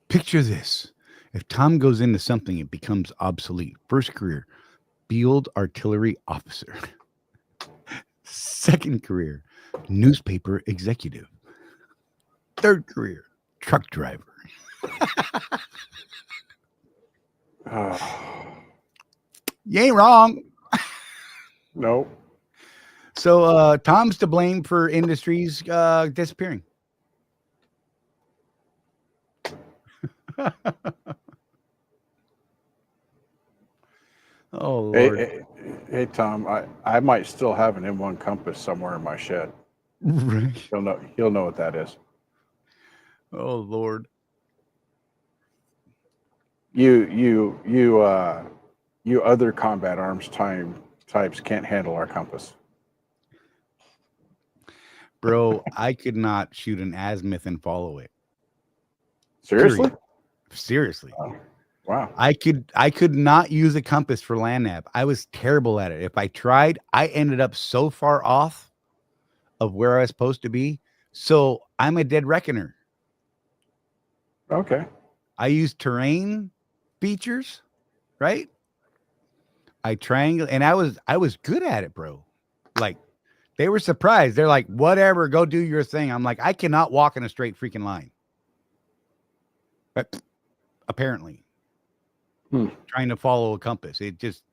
Picture this. If Tom goes into something, it becomes obsolete. First career, field artillery officer. Second career, newspaper executive. Third career, truck driver. You ain't wrong. No. So Tom's to blame for industries disappearing. Oh Lord. Hey Tom, I might still have an M1 Compass somewhere in my shed. Right. He'll know what that is. Oh Lord. You other combat arms types can't handle our compass. Bro, I could not shoot an azimuth and follow it. Seriously? Period. Seriously. Oh, wow. I could not use a compass for land nav. I was terrible at it. If I tried, I ended up so far off of where I was supposed to be. So I'm a dead reckoner. Okay. I use terrain features, right? I triangle, and I was good at it, bro. Like, they were surprised. They're like, whatever, go do your thing. I'm like, I cannot walk in a straight freaking line. But apparently, trying to follow a compass, it just,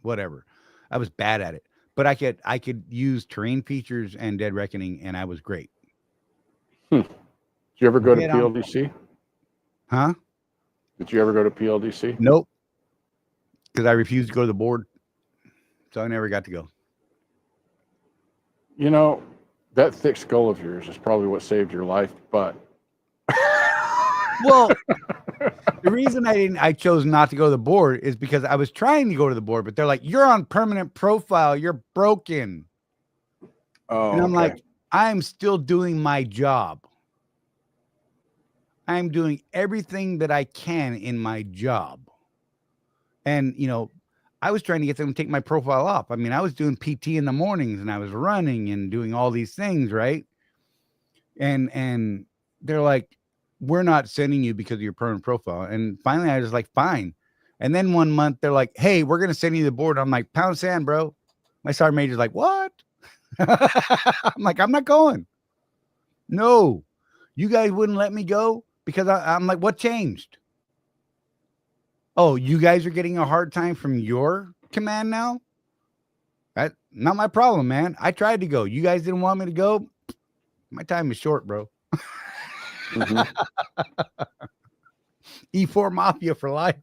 whatever. I was bad at it, but I could use terrain features and dead reckoning, and I was great. Did you ever go to PLDC? Huh? Did you ever go to PLDC? Nope. Because I refused to go to the board, so I never got to go. You know, that thick skull of yours is probably what saved your life, but well, the reason I chose not to go to the board is because I was trying to go to the board, but they're like, you're on permanent profile, you're broken. Oh, and I'm like, I'm still doing my job. I'm doing everything that I can in my job. And, you know, I was trying to get them to take my profile off. I mean, I was doing PT in the mornings and I was running and doing all these things, right? And they're like, we're not sending you because of your permanent profile. And finally, I was like, fine. And then one month they're like, hey, we're going to send you the board. I'm like, pound sand, bro. My sergeant major's like, what? I'm like, I'm not going. No, you guys wouldn't let me go because I'm like, what changed? Oh, you guys are getting a hard time from your command now? That's not my problem, man. I tried to go. You guys didn't want me to go. My time is short, bro. E4 Mafia for life.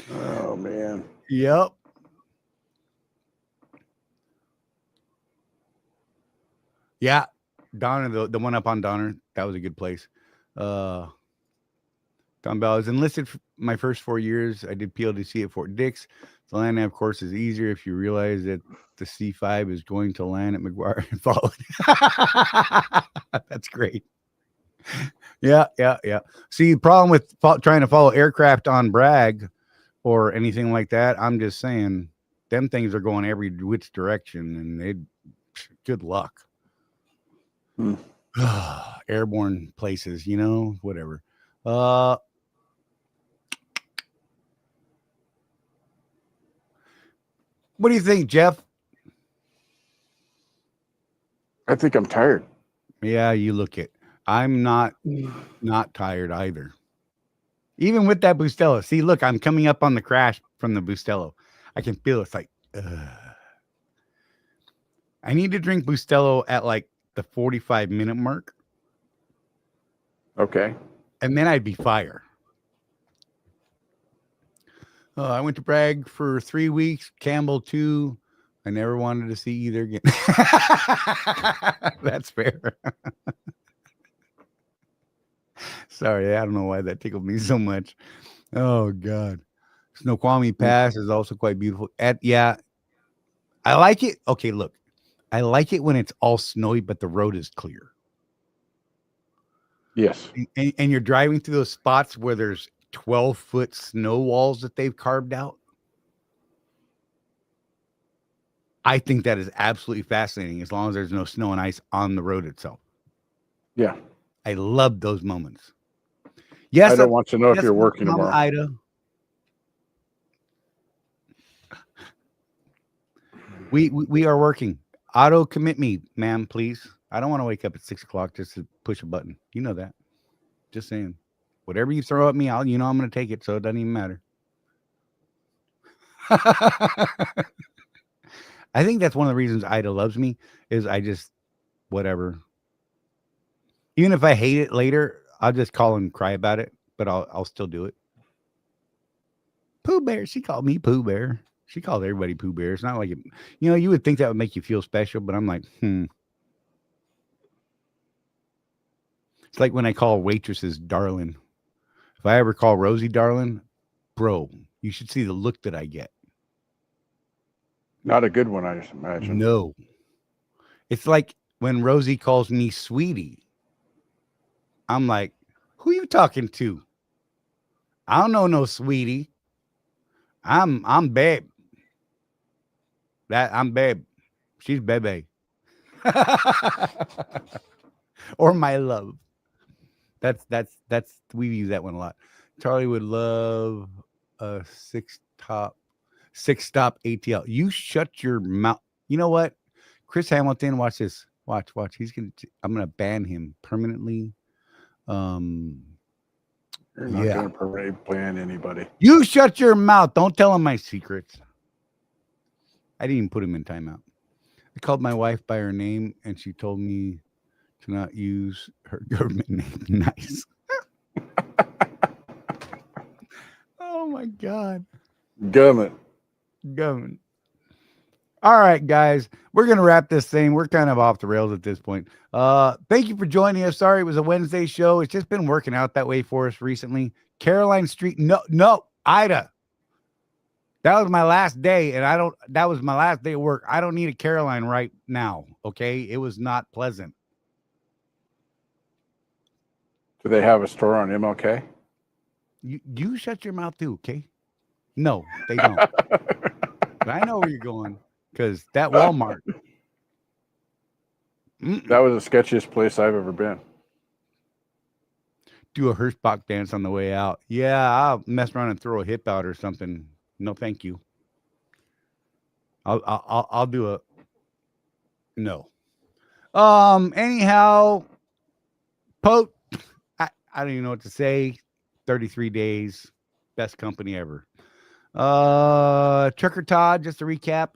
Oh, man. Yep. Yeah. Donner, the one up on Donner, that was a good place. Tom Bell, I was enlisted for my first 4 years. I did PLDC at Fort Dix. The land nav course is easier if you realize that the C5 is going to land at McGuire and follow it. That's great. Yeah. See, the problem with trying to follow aircraft on Bragg or anything like that, I'm just saying, them things are going every which direction, and good luck. Airborne places, whatever. What do you think, Jeff? I think I'm tired. Yeah, you look it. I'm not tired either. Even with that Bustelo. See, look, I'm coming up on the crash from the Bustelo. I can feel it's like, I need to drink Bustelo at like the 45-minute mark. Okay. And then I'd be fire. I went to Bragg for 3 weeks, Campbell 2. I never wanted to see either again. That's fair. Sorry, I don't know why that tickled me so much. Oh, God. Snoqualmie Pass is also quite beautiful. Yeah, I like it. Okay, look. I like it when it's all snowy, but the road is clear. Yes. And you're driving through those spots where there's 12-foot snow walls that they've carved out. I think that is absolutely fascinating as long as there's no snow and ice on the road itself. Yeah. I love those moments. Yes, I don't want to know if you're working Mama tomorrow. Ida. We are working. Auto commit me, ma'am, please. I don't want to wake up at 6 o'clock just to push a button. You know that. Just saying. Whatever you throw at me, I'm going to take it, so it doesn't even matter. I think that's one of the reasons Ida loves me is I just, whatever. Even if I hate it later, I'll just call and cry about it, but I'll still do it. Pooh Bear. She called me Pooh Bear. She called everybody Pooh Bear. It's not like it, you would think that would make you feel special, but I'm like, It's like when I call waitresses darling. If I ever call Rosie darling, bro, you should see the look that I get. Not a good one, I just imagine. No. It's like when Rosie calls me sweetie. I'm like, who you talking to? I don't know no sweetie. I'm babe. I'm babe. She's bebe. Or my love. That's we use that one a lot. Charley would love a six-stop ATL. You shut your mouth. You know what? Chris Hamilton, watch this. Watch. I'm gonna ban him permanently. You're not gonna parade plan anybody. You shut your mouth. Don't tell him my secrets. I didn't even put him in timeout. I called my wife by her name and she told me to not use her government name. Nice. Oh my God. Government. All right, guys, we're going to wrap this thing. We're kind of off the rails at this point. Thank you for joining us. Sorry, it was a Wednesday show. It's just been working out that way for us recently. Caroline Street. No, Ida. That was my last day, and that was my last day of work. I don't need a Caroline right now. Okay. It was not pleasant. Do they have a store on MLK? You shut your mouth too. Okay. No, they don't. But I know where you're going. Because that Walmart. That was the sketchiest place I've ever been. do a Hirschbach dance on the way out. Yeah, I'll mess around and throw a hip out or something. No, thank you. I'll do a no. Anyhow, Pote, I don't even know what to say. 33 days, best company ever. Trucker Todd, just to recap,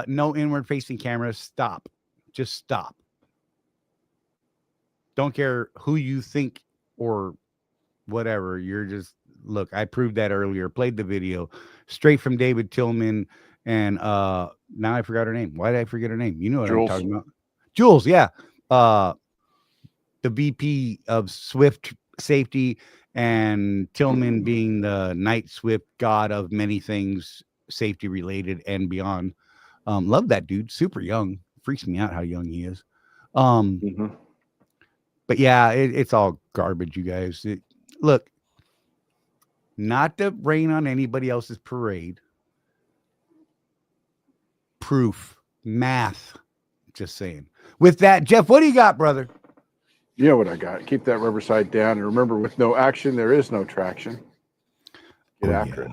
no inward facing cameras. Stop. Just stop. Don't care who you think or whatever. You're just, look, I proved that earlier. Played the video straight from David Tillman. And now I forgot her name. Why did I forget her name? You know what Jules. I'm talking about. Jules, yeah. The VP of Swift Safety, and Tillman being the Night Swift god of many things safety related and beyond. Love that dude. Super young. Freaks me out how young he is. But yeah, it's all garbage, you guys. Look, not to rain on anybody else's parade. Proof, math. Just saying. With that, Jeff, what do you got, brother? You know what I got. Keep that rubber side down. And remember, with no action, there is no traction. Get after it.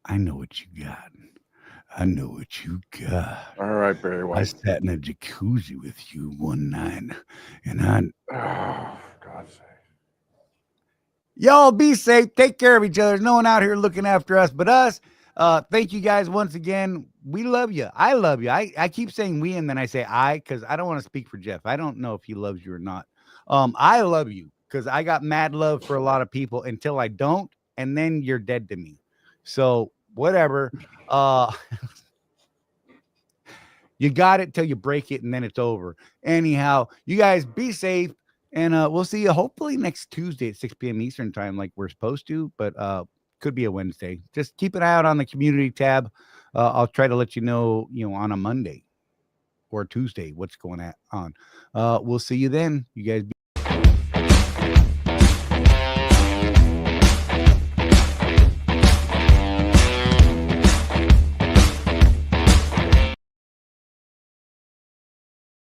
I know what you got. I know what you got. All right, Barry White. I sat in a jacuzzi with you one night, and oh, for God's sake. Y'all be safe. Take care of each other. There's no one out here looking after us but us. Thank you guys once again. We love you. I love you. I keep saying we, and then I say I, because I don't want to speak for Jeff. I don't know if he loves you or not. I love you because I got mad love for a lot of people until I don't, and then you're dead to me. So whatever. You got it till you break it, and then it's over. Anyhow, you guys be safe, and we'll see you hopefully next Tuesday at 6 p.m. Eastern time, like we're supposed to, but could be a Wednesday. Just keep an eye out on the community tab. I'll try to let you know, on a Monday or Tuesday what's going on. We'll see you then. You guys be